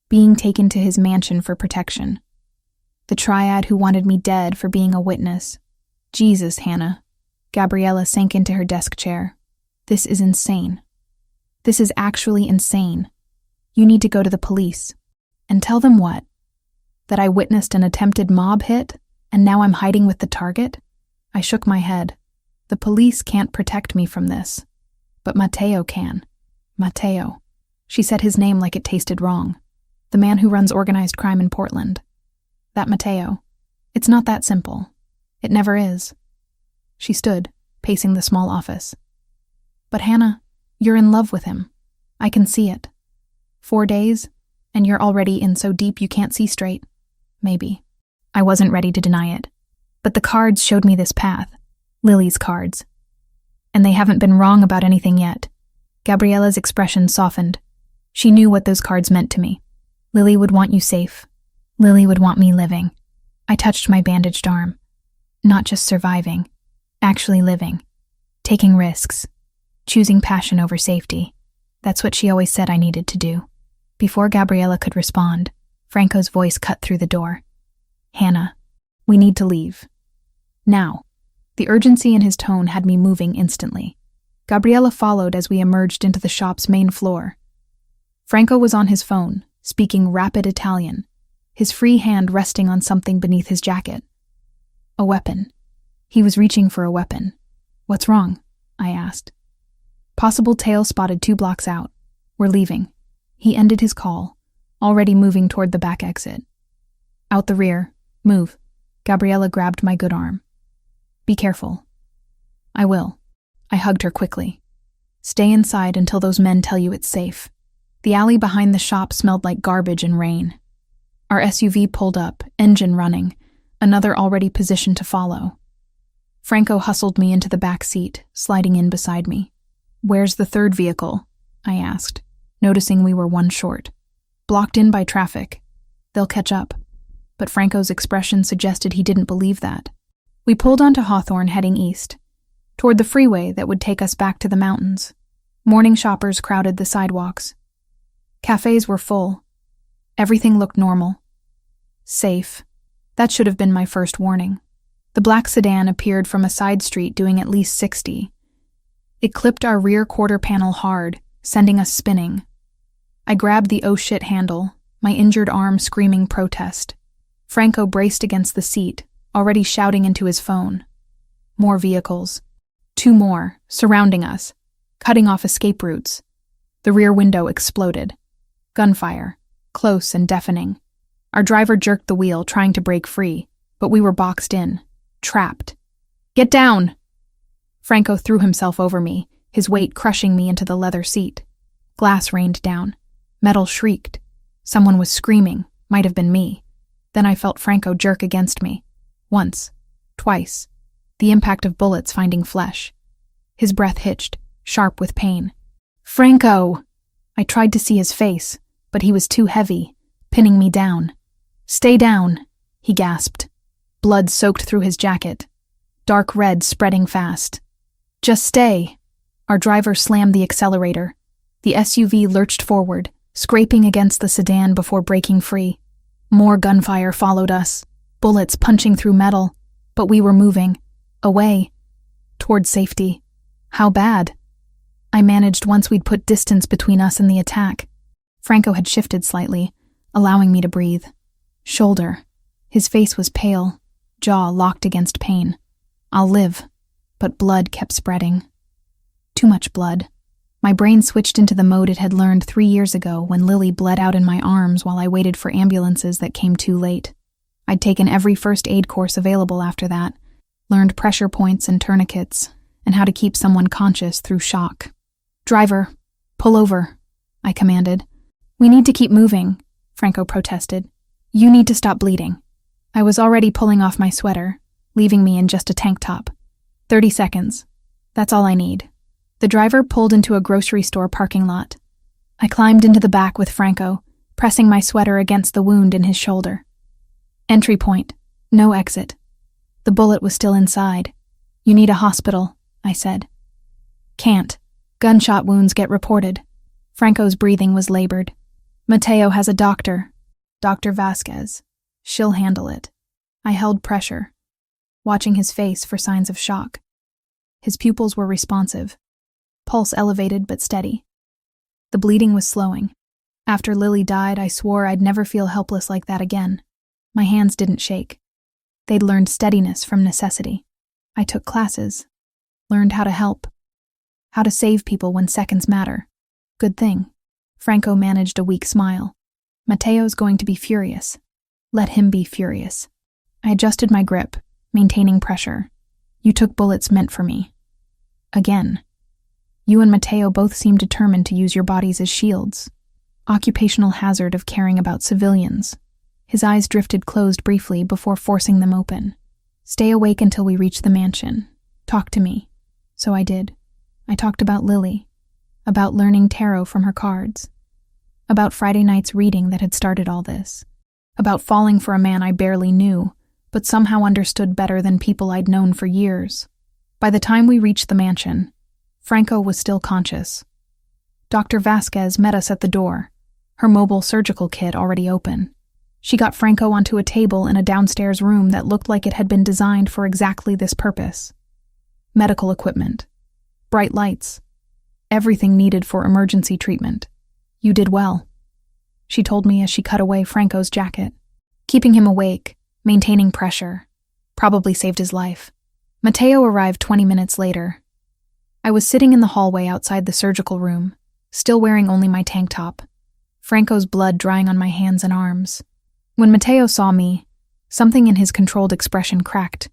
being taken to his mansion for protection, the triad who wanted me dead for being a witness. Jesus, Hannah. Gabriella sank into her desk chair. This is insane. This is actually insane. You need to go to the police. And tell them what? That I witnessed an attempted mob hit, and now I'm hiding with the target? I shook my head. The police can't protect me from this. But Matteo can. Matteo. She said his name like it tasted wrong. The man who runs organized crime in Portland. That Matteo. It's not that simple. It never is. She stood, pacing the small office. But Hannah, you're in love with him. I can see it. 4 days, and you're already in so deep you can't see straight. Maybe. I wasn't ready to deny it. But the cards showed me this path. Lily's cards. And they haven't been wrong about anything yet. Gabriella's expression softened. She knew what those cards meant to me. Lily would want you safe. Lily would want me living. I touched my bandaged arm. Not just surviving. Actually living. Taking risks. Choosing passion over safety. That's what she always said I needed to do. Before Gabriella could respond, Franco's voice cut through the door. Hannah, we need to leave. Now. The urgency in his tone had me moving instantly. Gabriella followed as we emerged into the shop's main floor. Franco was on his phone, speaking rapid Italian, his free hand resting on something beneath his jacket. A weapon. He was reaching for a weapon. What's wrong? I asked. Possible tail spotted 2 blocks out. We're leaving. He ended his call, already moving toward the back exit. Out the rear. Move. Gabriella grabbed my good arm. Be careful. I will. I hugged her quickly. Stay inside until those men tell you it's safe. The alley behind the shop smelled like garbage and rain. Our SUV pulled up, engine running, another already positioned to follow. Franco hustled me into the back seat, sliding in beside me. Where's the third vehicle? I asked, noticing we were one short. Blocked in by traffic. They'll catch up. But Franco's expression suggested he didn't believe that. We pulled onto Hawthorne heading east, toward the freeway that would take us back to the mountains. Morning shoppers crowded the sidewalks. Cafes were full. Everything looked normal. Safe. That should have been my first warning. The black sedan appeared from a side street doing at least 60. It clipped our rear quarter panel hard, sending us spinning. I grabbed the oh shit handle, my injured arm screaming protest. Franco braced against the seat, already shouting into his phone. More vehicles. 2 more, surrounding us, cutting off escape routes. The rear window exploded. Gunfire, close and deafening. Our driver jerked the wheel, trying to break free, but we were boxed in, trapped. Get down! Franco threw himself over me, his weight crushing me into the leather seat. Glass rained down. Metal shrieked. Someone was screaming, might have been me. Then I felt Franco jerk against me. Once. Twice. The impact of bullets finding flesh. His breath hitched, sharp with pain. Franco! I tried to see his face, but he was too heavy, pinning me down. Stay down, he gasped. Blood soaked through his jacket. Dark red spreading fast. Just stay. Our driver slammed the accelerator. The SUV lurched forward, scraping against the sedan before breaking free. More gunfire followed us, bullets punching through metal, but we were moving. Away. Toward safety. How bad? I managed once we'd put distance between us and the attack. Franco had shifted slightly, allowing me to breathe. Shoulder. His face was pale, jaw locked against pain. I'll live. But blood kept spreading. Too much blood. My brain switched into the mode it had learned 3 years ago when Lily bled out in my arms while I waited for ambulances that came too late. I'd taken every first aid course available after that, learned pressure points and tourniquets, and how to keep someone conscious through shock. Driver, pull over, I commanded. We need to keep moving, Franco protested. You need to stop bleeding. I was already pulling off my sweater, leaving me in just a tank top. 30 seconds. That's all I need. The driver pulled into a grocery store parking lot. I climbed into the back with Franco, pressing my sweater against the wound in his shoulder. Entry point. No exit. The bullet was still inside. You need a hospital, I said. Can't. Gunshot wounds get reported. Franco's breathing was labored. Mateo has a doctor, Dr. Vasquez. She'll handle it. I held pressure, watching his face for signs of shock. His pupils were responsive, pulse elevated but steady. The bleeding was slowing. After Lily died, I swore I'd never feel helpless like that again. My hands didn't shake. They'd learned steadiness from necessity. I took classes, learned how to help, how to save people when seconds matter. Good thing. Franco managed a weak smile. Mateo's going to be furious. Let him be furious. I adjusted my grip, maintaining pressure. You took bullets meant for me. Again. You and Mateo both seem determined to use your bodies as shields. Occupational hazard of caring about civilians. His eyes drifted closed briefly before forcing them open. Stay awake until we reach the mansion. Talk to me. So I did. I talked about Lily, about learning tarot from her cards, about Friday night's reading that had started all this, about falling for a man I barely knew, but somehow understood better than people I'd known for years. By the time we reached the mansion, Franco was still conscious. Dr. Vasquez met us at the door, her mobile surgical kit already open. She got Franco onto a table in a downstairs room that looked like it had been designed for exactly this purpose. Medical equipment, bright lights, everything needed for emergency treatment. You did well, she told me as she cut away Franco's jacket. Keeping him awake, maintaining pressure, probably saved his life. Mateo arrived 20 minutes later. I was sitting in the hallway outside the surgical room, still wearing only my tank top, Franco's blood drying on my hands and arms. When Mateo saw me, something in his controlled expression cracked.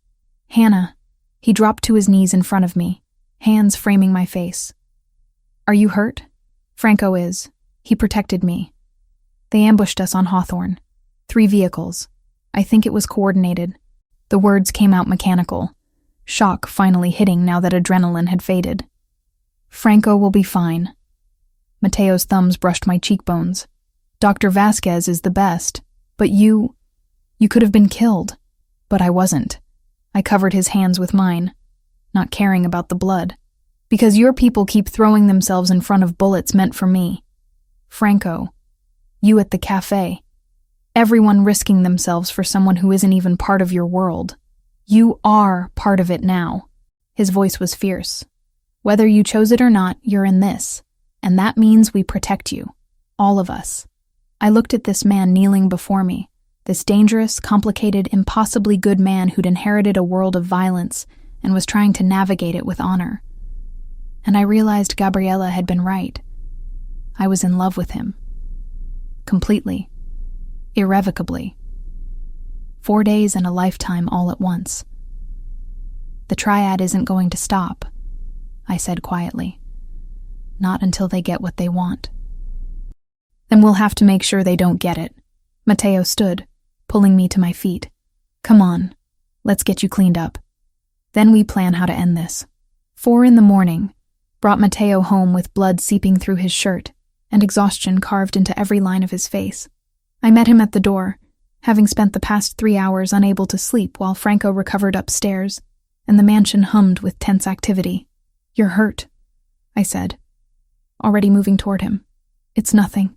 Hannah. He dropped to his knees in front of me, hands framing my face. Are you hurt? Franco is. He protected me. They ambushed us on Hawthorne. 3 vehicles. I think it was coordinated. The words came out mechanical. Shock finally hitting now that adrenaline had faded. Franco will be fine. Mateo's thumbs brushed my cheekbones. Dr. Vasquez is the best, but you could have been killed. But I wasn't. I covered his hands with mine, not caring about the blood. Because your people keep throwing themselves in front of bullets meant for me. Franco, you at the cafe. Everyone risking themselves for someone who isn't even part of your world. You are part of it now. His voice was fierce. Whether you chose it or not, you're in this. And that means we protect you. All of us. I looked at this man kneeling before me. This dangerous, complicated, impossibly good man who'd inherited a world of violence and was trying to navigate it with honor. And I realized Gabriella had been right. I was in love with him. Completely. Irrevocably. 4 days and a lifetime all at once. The triad isn't going to stop, I said quietly. Not until they get what they want. Then we'll have to make sure they don't get it. Mateo stood, pulling me to my feet. Come on, let's get you cleaned up. Then we plan how to end this. 4 a.m, brought Mateo home with blood seeping through his shirt and exhaustion carved into every line of his face. I met him at the door, having spent the past 3 hours unable to sleep while Franco recovered upstairs, and the mansion hummed with tense activity. You're hurt, I said, already moving toward him. It's nothing.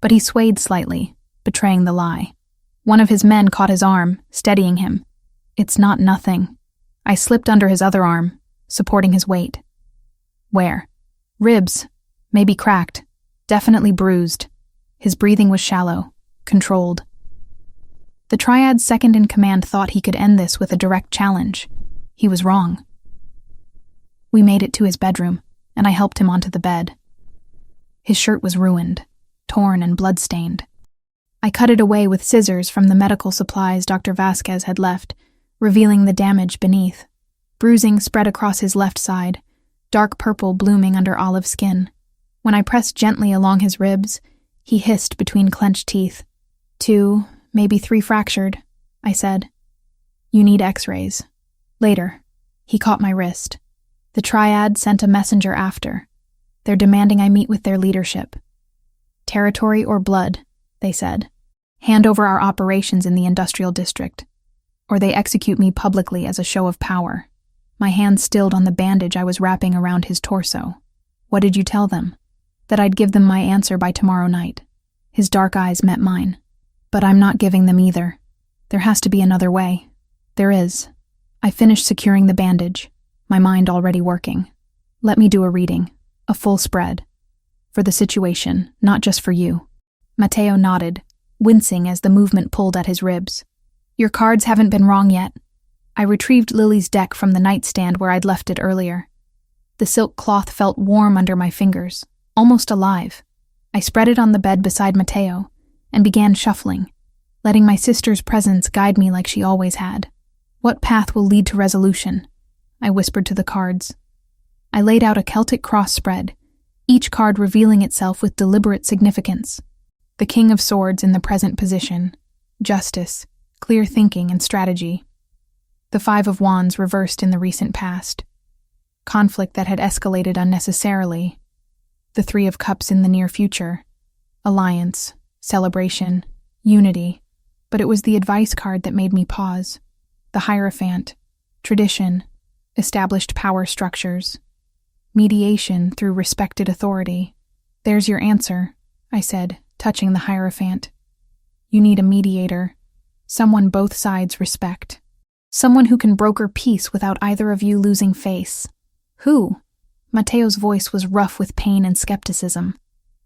But he swayed slightly, betraying the lie. One of his men caught his arm, steadying him. It's not nothing. I slipped under his other arm, supporting his weight. Where? Ribs, maybe cracked, definitely bruised. His breathing was shallow, controlled. The triad's second-in-command thought he could end this with a direct challenge. He was wrong. We made it to his bedroom, and I helped him onto the bed. His shirt was ruined, torn and blood-stained. I cut it away with scissors from the medical supplies Dr. Vasquez had left, revealing the damage beneath. Bruising spread across his left side, dark purple blooming under olive skin. When I pressed gently along his ribs, he hissed between clenched teeth. 2, maybe 3 fractured, I said. You need x-rays. Later. He caught my wrist. The triad sent a messenger after. They're demanding I meet with their leadership. Territory or blood, they said. Hand over our operations in the industrial district, or they execute me publicly as a show of power. My hand stilled on the bandage I was wrapping around his torso. What did you tell them? That I'd give them my answer by tomorrow night. His dark eyes met mine. But I'm not giving them either. There has to be another way. There is. I finished securing the bandage, my mind already working. Let me do a reading, a full spread. For the situation, not just for you. Matteo nodded, wincing as the movement pulled at his ribs. Your cards haven't been wrong yet. I retrieved Lily's deck from the nightstand where I'd left it earlier. The silk cloth felt warm under my fingers, almost alive. I spread it on the bed beside Matteo and began shuffling, letting my sister's presence guide me like she always had. What path will lead to resolution? I whispered to the cards. I laid out a Celtic cross spread, each card revealing itself with deliberate significance. The King of Swords in the present position, justice, clear thinking, and strategy. The Five of Wands reversed in the recent past, conflict that had escalated unnecessarily. The Three of Cups in the near future, alliance, celebration, unity. But it was the advice card that made me pause. The Hierophant, tradition, established power structures, mediation through respected authority. There's your answer, I said, touching the Hierophant. You need a mediator, someone both sides respect, someone who can broker peace without either of you losing face. Who? Matteo's voice was rough with pain and skepticism.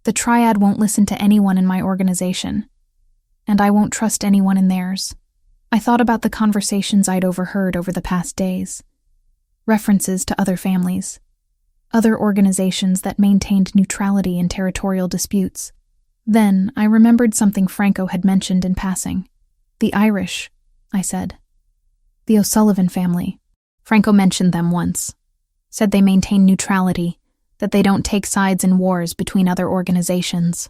The Triad won't listen to anyone in my organization, and I won't trust anyone in theirs. I thought about the conversations I'd overheard over the past days, references to other families, other organizations that maintained neutrality in territorial disputes. Then I remembered something Franco had mentioned in passing. The Irish, I said. The O'Sullivan family. Franco mentioned them once. Said they maintain neutrality, that they don't take sides in wars between other organizations.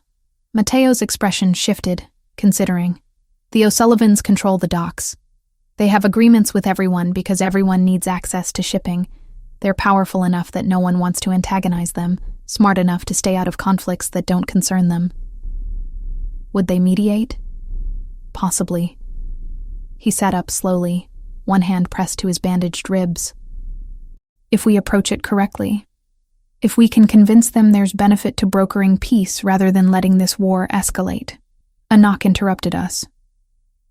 Matteo's expression shifted, considering. The O'Sullivans control the docks. They have agreements with everyone because everyone needs access to shipping. They're powerful enough that no one wants to antagonize them, smart enough to stay out of conflicts that don't concern them. Would they mediate? Possibly. He sat up slowly, one hand pressed to his bandaged ribs. If we approach it correctly, if we can convince them there's benefit to brokering peace rather than letting this war escalate. A knock interrupted us.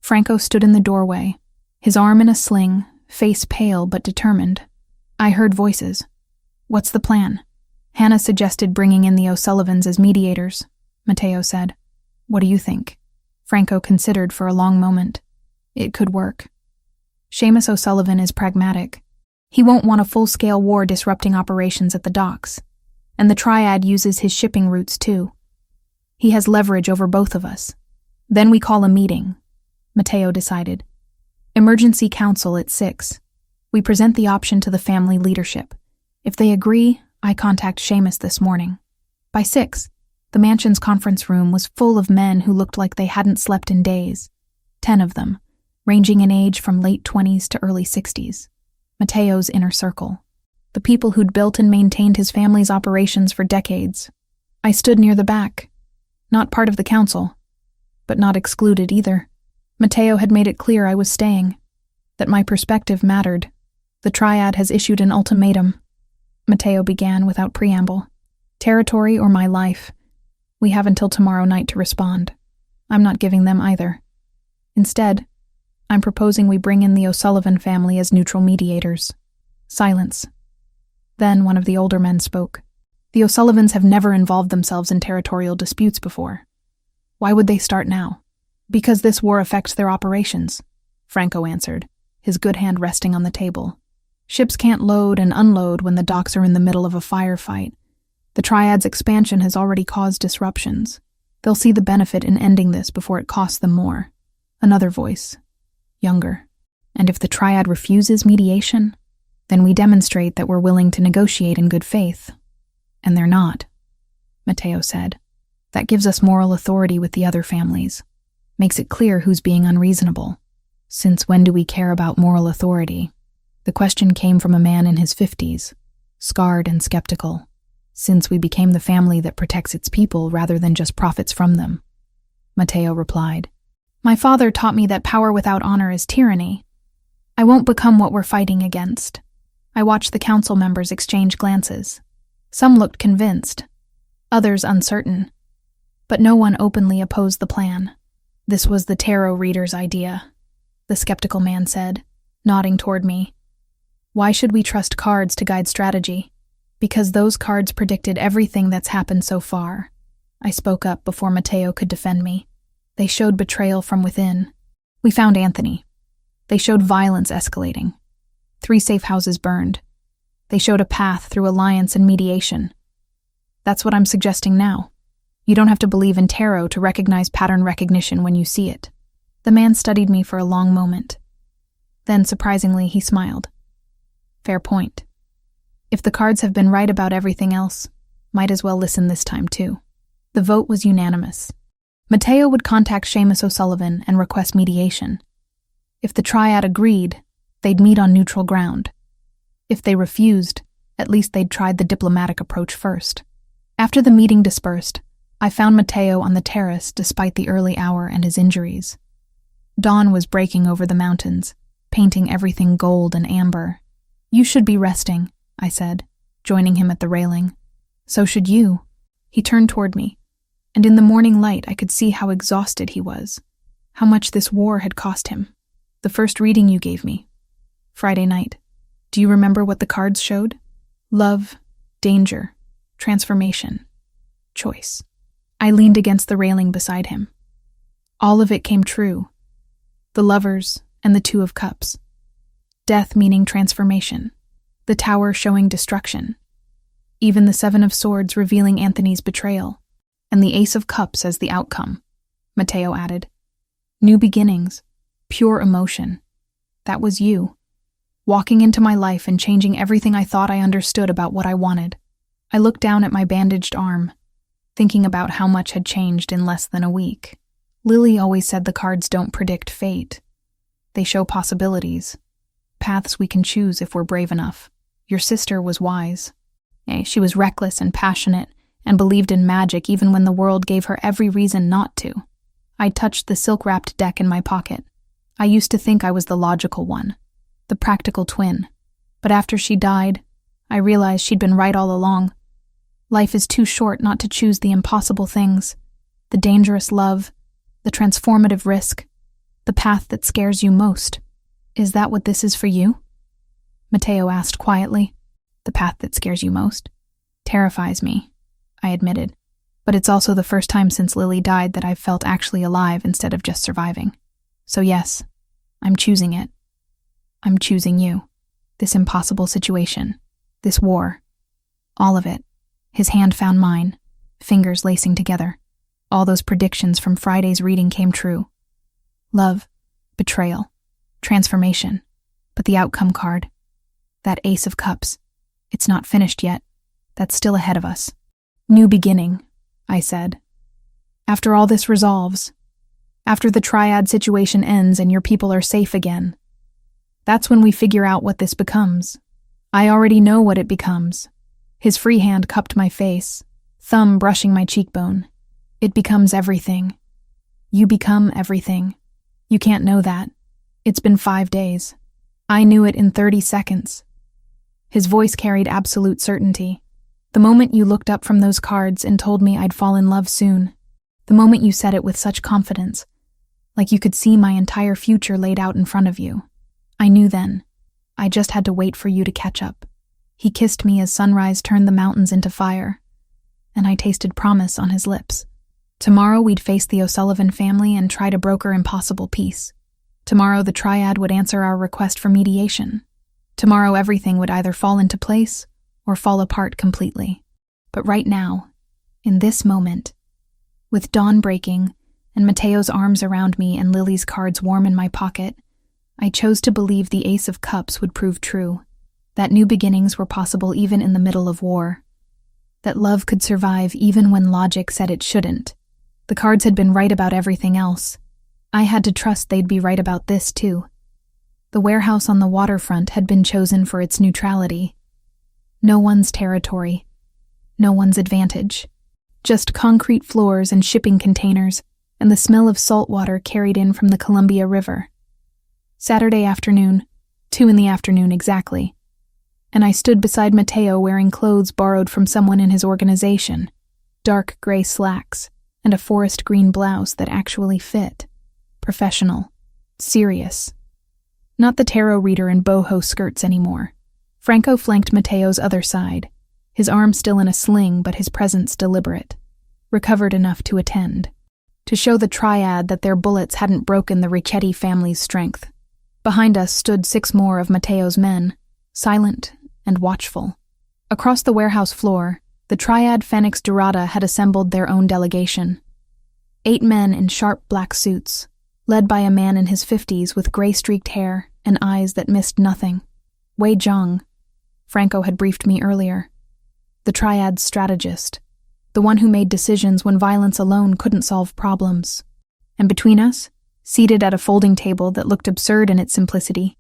Franco stood in the doorway, his arm in a sling, face pale but determined. I heard voices. What's the plan? Hannah suggested bringing in the O'Sullivans as mediators, Matteo said. What do you think? Franco considered for a long moment. It could work. Seamus O'Sullivan is pragmatic. He won't want a full-scale war disrupting operations at the docks. And the Triad uses his shipping routes too. He has leverage over both of us. Then we call a meeting, Matteo decided. Emergency council at 6. We present the option to the family leadership. If they agree, I contact Seamus this morning. By 6, the mansion's conference room was full of men who looked like they hadn't slept in days. 10 of them, ranging in age from late 20s to early 60s. Matteo's inner circle. The people who'd built and maintained his family's operations for decades. I stood near the back, not part of the council, but not excluded either. Matteo had made it clear I was staying, that my perspective mattered. The Triad has issued an ultimatum, Matteo began without preamble. Territory or my life. We have until tomorrow night to respond. I'm not giving them either. Instead, I'm proposing we bring in the O'Sullivan family as neutral mediators. Silence. Then one of the older men spoke. The O'Sullivans have never involved themselves in territorial disputes before. Why would they start now? Because this war affects their operations, Franco answered, his good hand resting on the table. Ships can't load and unload when the docks are in the middle of a firefight. The Triad's expansion has already caused disruptions. They'll see the benefit in ending this before it costs them more. Another voice, younger. And if the Triad refuses mediation, then we demonstrate that we're willing to negotiate in good faith. And they're not, Matteo said. That gives us moral authority with the other families. Makes it clear who's being unreasonable. Since when do we care about moral authority? The question came from a man in his 50s, scarred and skeptical. Since we became the family that protects its people rather than just profits from them, Matteo replied. My father taught me that power without honor is tyranny. I won't become what we're fighting against. I watched the council members exchange glances. Some looked convinced, others uncertain, but no one openly opposed the plan. "This was the tarot reader's idea," the skeptical man said, nodding toward me. "Why should we trust cards to guide strategy? Because those cards predicted everything that's happened so far." I spoke up before Matteo could defend me. "They showed betrayal from within. We found Anthony. They showed violence escalating. 3 safe houses burned. They showed a path through alliance and mediation. That's what I'm suggesting now. You don't have to believe in tarot to recognize pattern recognition when you see it." The man studied me for a long moment. Then, surprisingly, he smiled. "Fair point. If the cards have been right about everything else, might as well listen this time too." The vote was unanimous. Matteo would contact Seamus O'Sullivan and request mediation. If the triad agreed, they'd meet on neutral ground. If they refused, at least they'd tried the diplomatic approach first. After the meeting dispersed, I found Matteo on the terrace despite the early hour and his injuries. Dawn was breaking over the mountains, painting everything gold and amber. "You should be resting," I said, joining him at the railing. "So should you." He turned toward me, and in the morning light I could see how exhausted he was, how much this war had cost him. "The first reading you gave me, Friday night. Do you remember what the cards showed? Love, danger, transformation, choice." I leaned against the railing beside him. All of it came true. The lovers and the 2 of Cups. Death meaning transformation. The Tower showing destruction. Even the 7 of Swords revealing Anthony's betrayal. And the Ace of Cups as the outcome, Matteo added. New beginnings, pure emotion. That was you. Walking into my life and changing everything I thought I understood about what I wanted. I looked down at my bandaged arm, thinking about how much had changed in less than a week. Lily always said the cards don't predict fate. They show possibilities, paths we can choose if we're brave enough. Your sister was wise. She was reckless and passionate and believed in magic even when the world gave her every reason not to. I touched the silk-wrapped deck in my pocket. I used to think I was the logical one, the practical twin. But after she died, I realized she'd been right all along. Life is too short not to choose the impossible things, the dangerous love, the transformative risk, the path that scares you most. Is that what this is for you? Matteo asked quietly. The path that scares you most? Terrifies me, I admitted. But it's also the first time since Lily died that I've felt actually alive instead of just surviving. So yes, I'm choosing it. I'm choosing you. This impossible situation. This war. All of it. His hand found mine, fingers lacing together. All those predictions from Friday's reading came true. Love, betrayal, transformation. But the outcome card, that Ace of Cups, it's not finished yet. That's still ahead of us. New beginning, I said. After all this resolves, after the triad situation ends and your people are safe again, that's when we figure out what this becomes. I already know what it becomes. His free hand cupped my face, thumb brushing my cheekbone. It becomes everything. You become everything. You can't know that. It's been 5 days. I knew it in 30 seconds. His voice carried absolute certainty. The moment you looked up from those cards and told me I'd fall in love soon. The moment you said it with such confidence, like you could see my entire future laid out in front of you. I knew then. I just had to wait for you to catch up. He kissed me as sunrise turned the mountains into fire, and I tasted promise on his lips. Tomorrow we'd face the O'Sullivan family and try to broker impossible peace. Tomorrow the triad would answer our request for mediation. Tomorrow everything would either fall into place or fall apart completely. But right now, in this moment, with dawn breaking and Matteo's arms around me and Lily's cards warm in my pocket, I chose to believe the Ace of Cups would prove true. That new beginnings were possible even in the middle of war. That love could survive even when logic said it shouldn't. The cards had been right about everything else. I had to trust they'd be right about this too. The warehouse on the waterfront had been chosen for its neutrality. No one's territory. No one's advantage. Just concrete floors and shipping containers, and the smell of salt water carried in from the Columbia River. Saturday afternoon, 2 in the afternoon exactly. and I stood beside Mateo wearing clothes borrowed from someone in his organization, dark gray slacks, and a forest green blouse that actually fit. Professional. Serious. Not the tarot reader in boho skirts anymore. Franco flanked Mateo's other side, his arm still in a sling but his presence deliberate, recovered enough to attend, to show the triad that their bullets hadn't broken the Ricchetti family's strength. Behind us stood 6 more of Mateo's men, silent and watchful. Across the warehouse floor, the triad Phoenix Dorada had assembled their own delegation. 8 men in sharp black suits, led by a man in his 50s with gray-streaked hair and eyes that missed nothing. Wei Zhang, Franco had briefed me earlier. The triad's strategist, the one who made decisions when violence alone couldn't solve problems. And between us, seated at a folding table that looked absurd in its simplicity,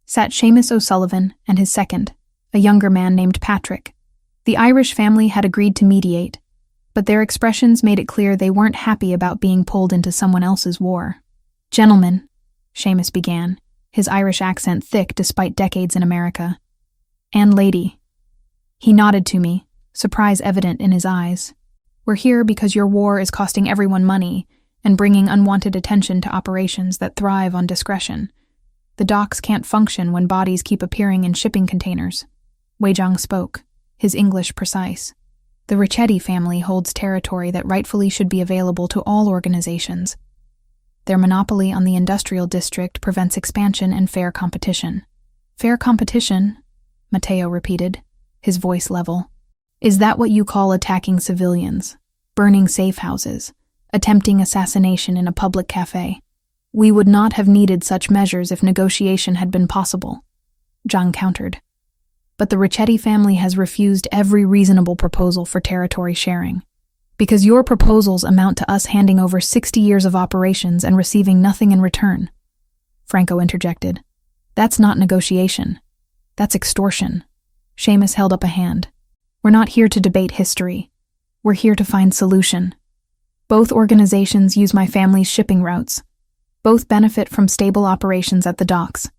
sat Seamus O'Sullivan and his second, a younger man named Patrick. The Irish family had agreed to mediate, but their expressions made it clear they weren't happy about being pulled into someone else's war. "Gentlemen," Seamus began, his Irish accent thick despite decades in America. "And lady." He nodded to me, surprise evident in his eyes. "We're here because your war is costing everyone money and bringing unwanted attention to operations that thrive on discretion. The docks can't function when bodies keep appearing in shipping containers." Wei Zhang spoke, his English precise. "The Ricchetti family holds territory that rightfully should be available to all organizations. Their monopoly on the industrial district prevents expansion and fair competition." "Fair competition?" Mateo repeated, his voice level. "Is that what you call attacking civilians, burning safe houses, attempting assassination in a public cafe? We would not have needed such measures if negotiation had been possible," Zhang countered. "But the Ricchetti family has refused every reasonable proposal for territory sharing. Because your proposals amount to us handing over 60 years of operations and receiving nothing in return," Franco interjected. "That's not negotiation. That's extortion." Seamus held up a hand. "We're not here to debate history. We're here to find solution. Both organizations use my family's shipping routes. Both benefit from stable operations at the docks.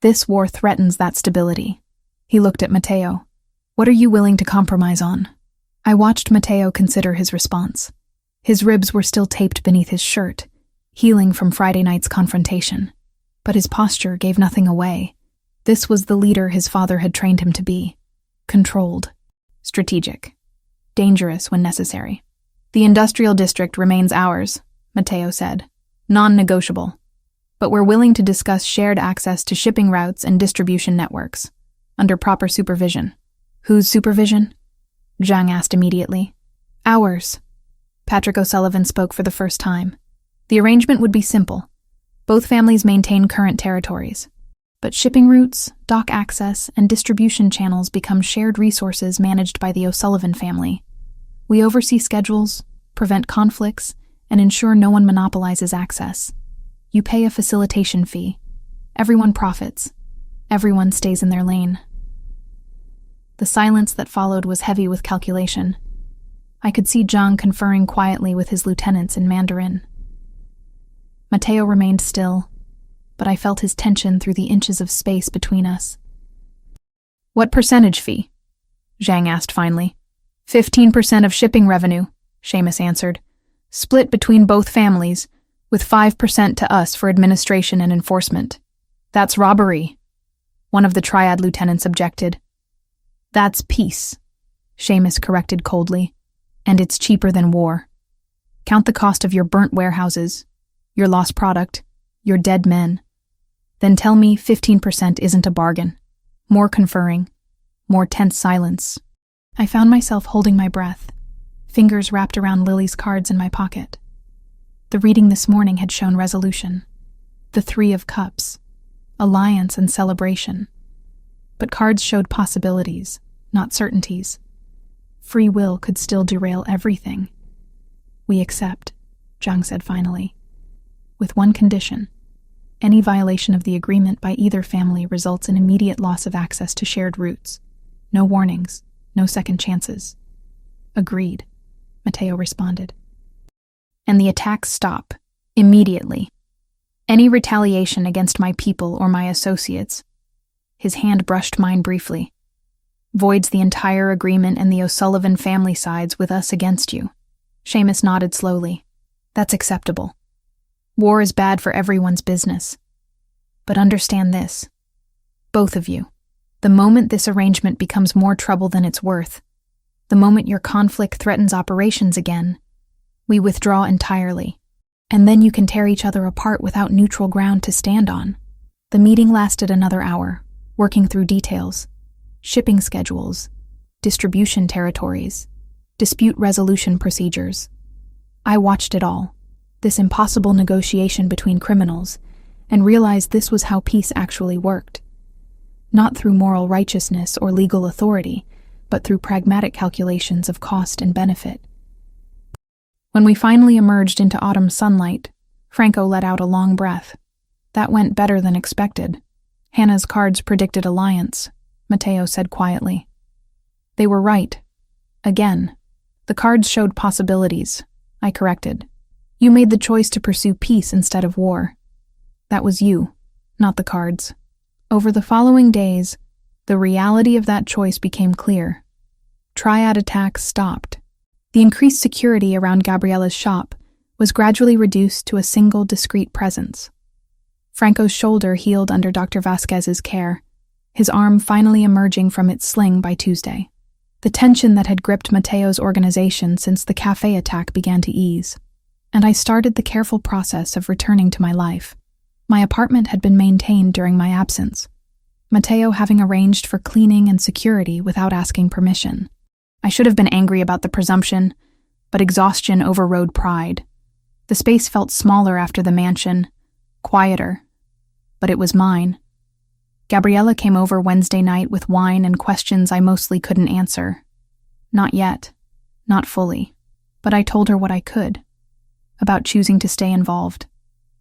This war threatens that stability." He looked at Mateo. "What are you willing to compromise on?" I watched Mateo consider his response. His ribs were still taped beneath his shirt, healing from Friday night's confrontation. But his posture gave nothing away. This was the leader his father had trained him to be. Controlled. Strategic. Dangerous when necessary. "The industrial district remains ours," Mateo said. "Non-negotiable. But we're willing to discuss shared access to shipping routes and distribution networks, under proper supervision." "Whose supervision?" Zhang asked immediately. "Ours." Patrick O'Sullivan spoke for the first time. "The arrangement would be simple. Both families maintain current territories. But shipping routes, dock access, and distribution channels become shared resources managed by the O'Sullivan family. We oversee schedules, prevent conflicts, and ensure no one monopolizes access. You pay a facilitation fee. Everyone profits. Everyone stays in their lane." The silence that followed was heavy with calculation. I could see Zhang conferring quietly with his lieutenants in Mandarin. Mateo remained still, but I felt his tension through the inches of space between us. "What percentage fee?" Zhang asked finally. 15% of shipping revenue, Seamus answered. "Split between both families, with 5% to us for administration and enforcement." "That's robbery," one of the triad lieutenants objected. "That's peace," Seamus corrected coldly, "and it's cheaper than war. Count the cost of your burnt warehouses, your lost product, your dead men. Then tell me 15% isn't a bargain." More conferring, more tense silence. I found myself holding my breath, fingers wrapped around Lily's cards in my pocket. The reading this morning had shown resolution. The 3 of Cups, alliance and celebration. But cards showed possibilities, not certainties. Free will could still derail everything. "We accept," Zhang said finally. "With one condition. Any violation of the agreement by either family results in immediate loss of access to shared routes. No warnings, no second chances." "Agreed," Mateo responded. "And the attacks stop, immediately. Any retaliation against my people or my associates." His hand brushed mine briefly. Voids the entire agreement and the O'Sullivan family sides with us against you. Seamus nodded slowly. That's acceptable. War is bad for everyone's business. But understand this. Both of you. The moment this arrangement becomes more trouble than it's worth, the moment your conflict threatens operations again, we withdraw entirely. And then you can tear each other apart without neutral ground to stand on. The meeting lasted another hour, working through details, shipping schedules, distribution territories, dispute resolution procedures. I watched it all, this impossible negotiation between criminals, and realized this was how peace actually worked. Not through moral righteousness or legal authority, but through pragmatic calculations of cost and benefit. When we finally emerged into autumn sunlight, Franco let out a long breath. That went better than expected. Hannah's cards predicted alliance, Matteo said quietly. They were right. Again. The cards showed possibilities, I corrected. You made the choice to pursue peace instead of war. That was you, not the cards. Over the following days, the reality of that choice became clear. Triad attacks stopped. The increased security around Gabriella's shop was gradually reduced to a single discreet presence. Franco's shoulder healed under Dr. Vasquez's care, his arm finally emerging from its sling by Tuesday. The tension that had gripped Matteo's organization since the cafe attack began to ease, and I started the careful process of returning to my life. My apartment had been maintained during my absence, Matteo having arranged for cleaning and security without asking permission. I should have been angry about the presumption, but exhaustion overrode pride. The space felt smaller after the mansion, quieter, but it was mine. Gabriella came over Wednesday night with wine and questions I mostly couldn't answer. Not yet, not fully, but I told her what I could. About choosing to stay involved,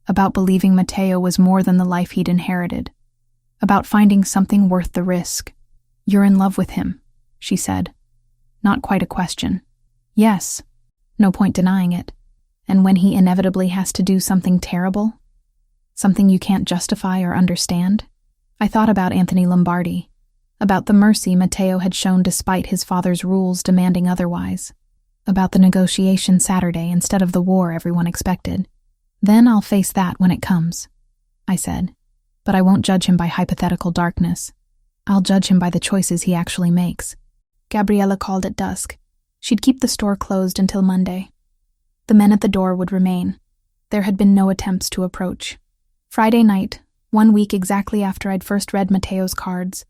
about believing Matteo was more than the life he'd inherited, about finding something worth the risk. You're in love with him, she said. Not quite a question. Yes, no point denying it. And when he inevitably has to do something terrible, something you can't justify or understand, I thought about Anthony Lombardi, about the mercy Matteo had shown despite his father's rules demanding otherwise, about the negotiation Saturday instead of the war everyone expected. Then I'll face that when it comes, I said, but I won't judge him by hypothetical darkness. I'll judge him by the choices he actually makes. Gabriella called at dusk. She'd keep the store closed until Monday. The men at the door would remain. There had been no attempts to approach. Friday night, 1 week exactly after I'd first read Matteo's cards,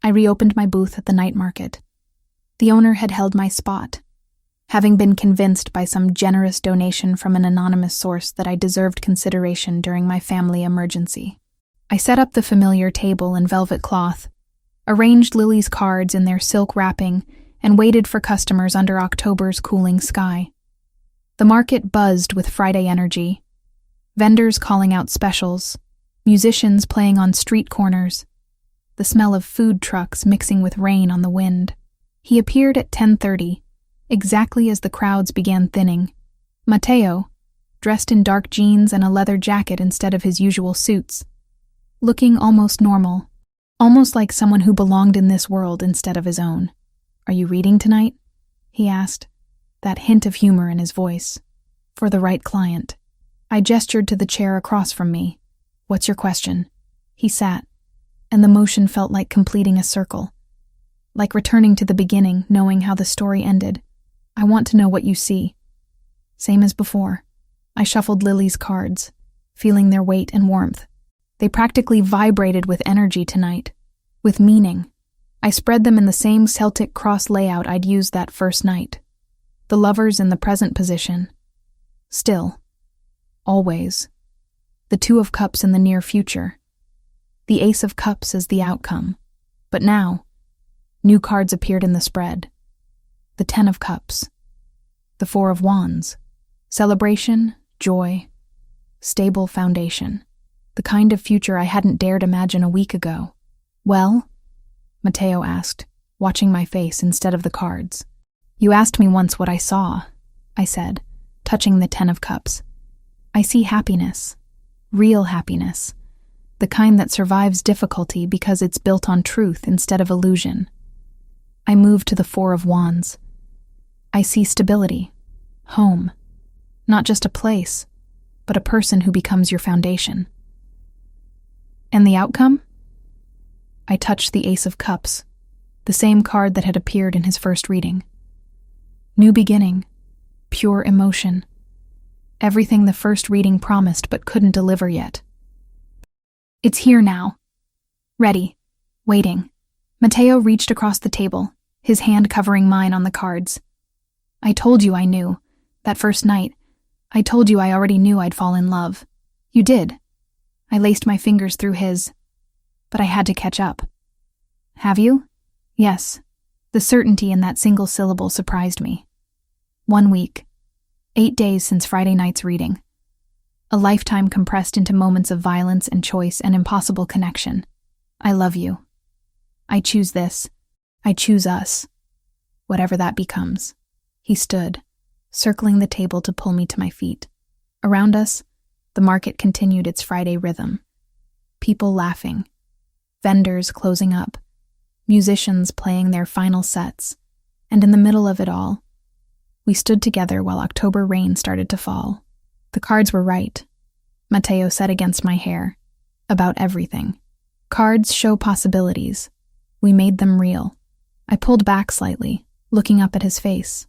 I reopened my booth at the night market. The owner had held my spot, having been convinced by some generous donation from an anonymous source that I deserved consideration during my family emergency. I set up the familiar table and velvet cloth, arranged Lily's cards in their silk wrapping, and waited for customers under October's cooling sky. The market buzzed with Friday energy. Vendors calling out specials, musicians playing on street corners, the smell of food trucks mixing with rain on the wind. He appeared at 10:30, exactly as the crowds began thinning. Matteo, dressed in dark jeans and a leather jacket instead of his usual suits, looking almost normal, almost like someone who belonged in this world instead of his own. "Are you reading tonight?" he asked, that hint of humor in his voice. "For the right client." I gestured to the chair across from me. "What's your question?" He sat, and the motion felt like completing a circle, like returning to the beginning, knowing how the story ended. "I want to know what you see." Same as before. I shuffled Lily's cards, feeling their weight and warmth. They practically vibrated with energy tonight, with meaning. I spread them in the same Celtic cross layout I'd used that first night. The lovers in the present position. Still. Always. The Two of Cups in the near future. The Ace of Cups as the outcome. But now, new cards appeared in the spread. The 10 of Cups. The 4 of Wands. Celebration, joy, stable foundation. The kind of future I hadn't dared imagine a week ago. "Well?" Matteo asked, watching my face instead of the cards. "You asked me once what I saw," I said, touching the 10 of Cups. "I see happiness, real happiness, the kind that survives difficulty because it's built on truth instead of illusion. I move to the Four of Wands. I see stability, home, not just a place, but a person who becomes your foundation. And the outcome? I touch the Ace of Cups, the same card that had appeared in his first reading. New beginning, pure emotion. Everything the first reading promised but couldn't deliver yet. It's here now. Ready. Waiting. Matteo reached across the table, his hand covering mine on the cards. I told you I knew. That first night, I told you I already knew I'd fall in love. You did. I laced my fingers through his, but I had to catch up. Have you? Yes. The certainty in that single syllable surprised me. 1 week. 8 days since Friday night's reading. A lifetime compressed into moments of violence and choice and impossible connection. I love you. I choose this. I choose us. Whatever that becomes. He stood, circling the table to pull me to my feet. Around us, the market continued its Friday rhythm. People laughing. Vendors closing up. Musicians playing their final sets. And in the middle of it all, we stood together while October rain started to fall. The cards were right, Matteo said against my hair, about everything. Cards show possibilities. We made them real. I pulled back slightly, looking up at his face.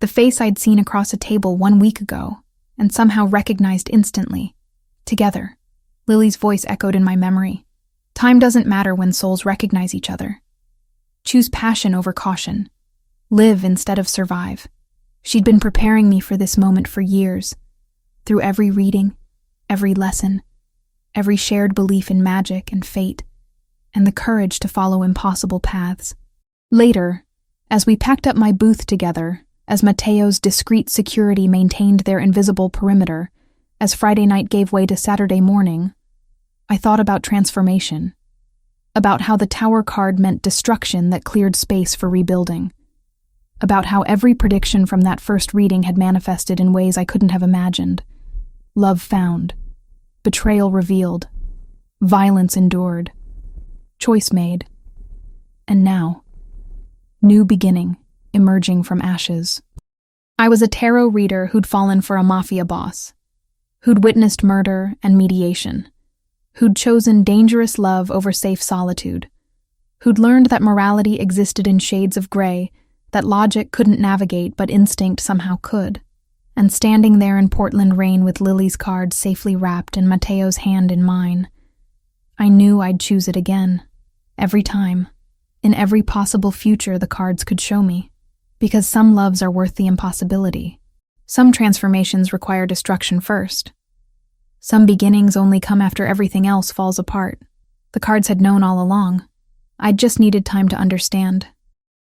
The face I'd seen across a table 1 week ago, and somehow recognized instantly. Together. Lily's voice echoed in my memory. Time doesn't matter when souls recognize each other. Choose passion over caution. Live instead of survive. She'd been preparing me for this moment for years. Through every reading, every lesson, every shared belief in magic and fate, and the courage to follow impossible paths. Later, as we packed up my booth together, as Matteo's discreet security maintained their invisible perimeter, as Friday night gave way to Saturday morning, I thought about transformation, about how the Tower card meant destruction that cleared space for rebuilding, about how every prediction from that first reading had manifested in ways I couldn't have imagined. Love found, betrayal revealed, violence endured, choice made, and now, new beginning emerging from ashes. I was a tarot reader who'd fallen for a mafia boss, who'd witnessed murder and mediation, who'd chosen dangerous love over safe solitude, who'd learned that morality existed in shades of gray that logic couldn't navigate but instinct somehow could. And standing there in Portland rain with Lily's card safely wrapped and Matteo's hand in mine, I knew I'd choose it again. Every time. In every possible future the cards could show me. Because some loves are worth the impossibility. Some transformations require destruction first. Some beginnings only come after everything else falls apart. The cards had known all along. I'd just needed time to understand.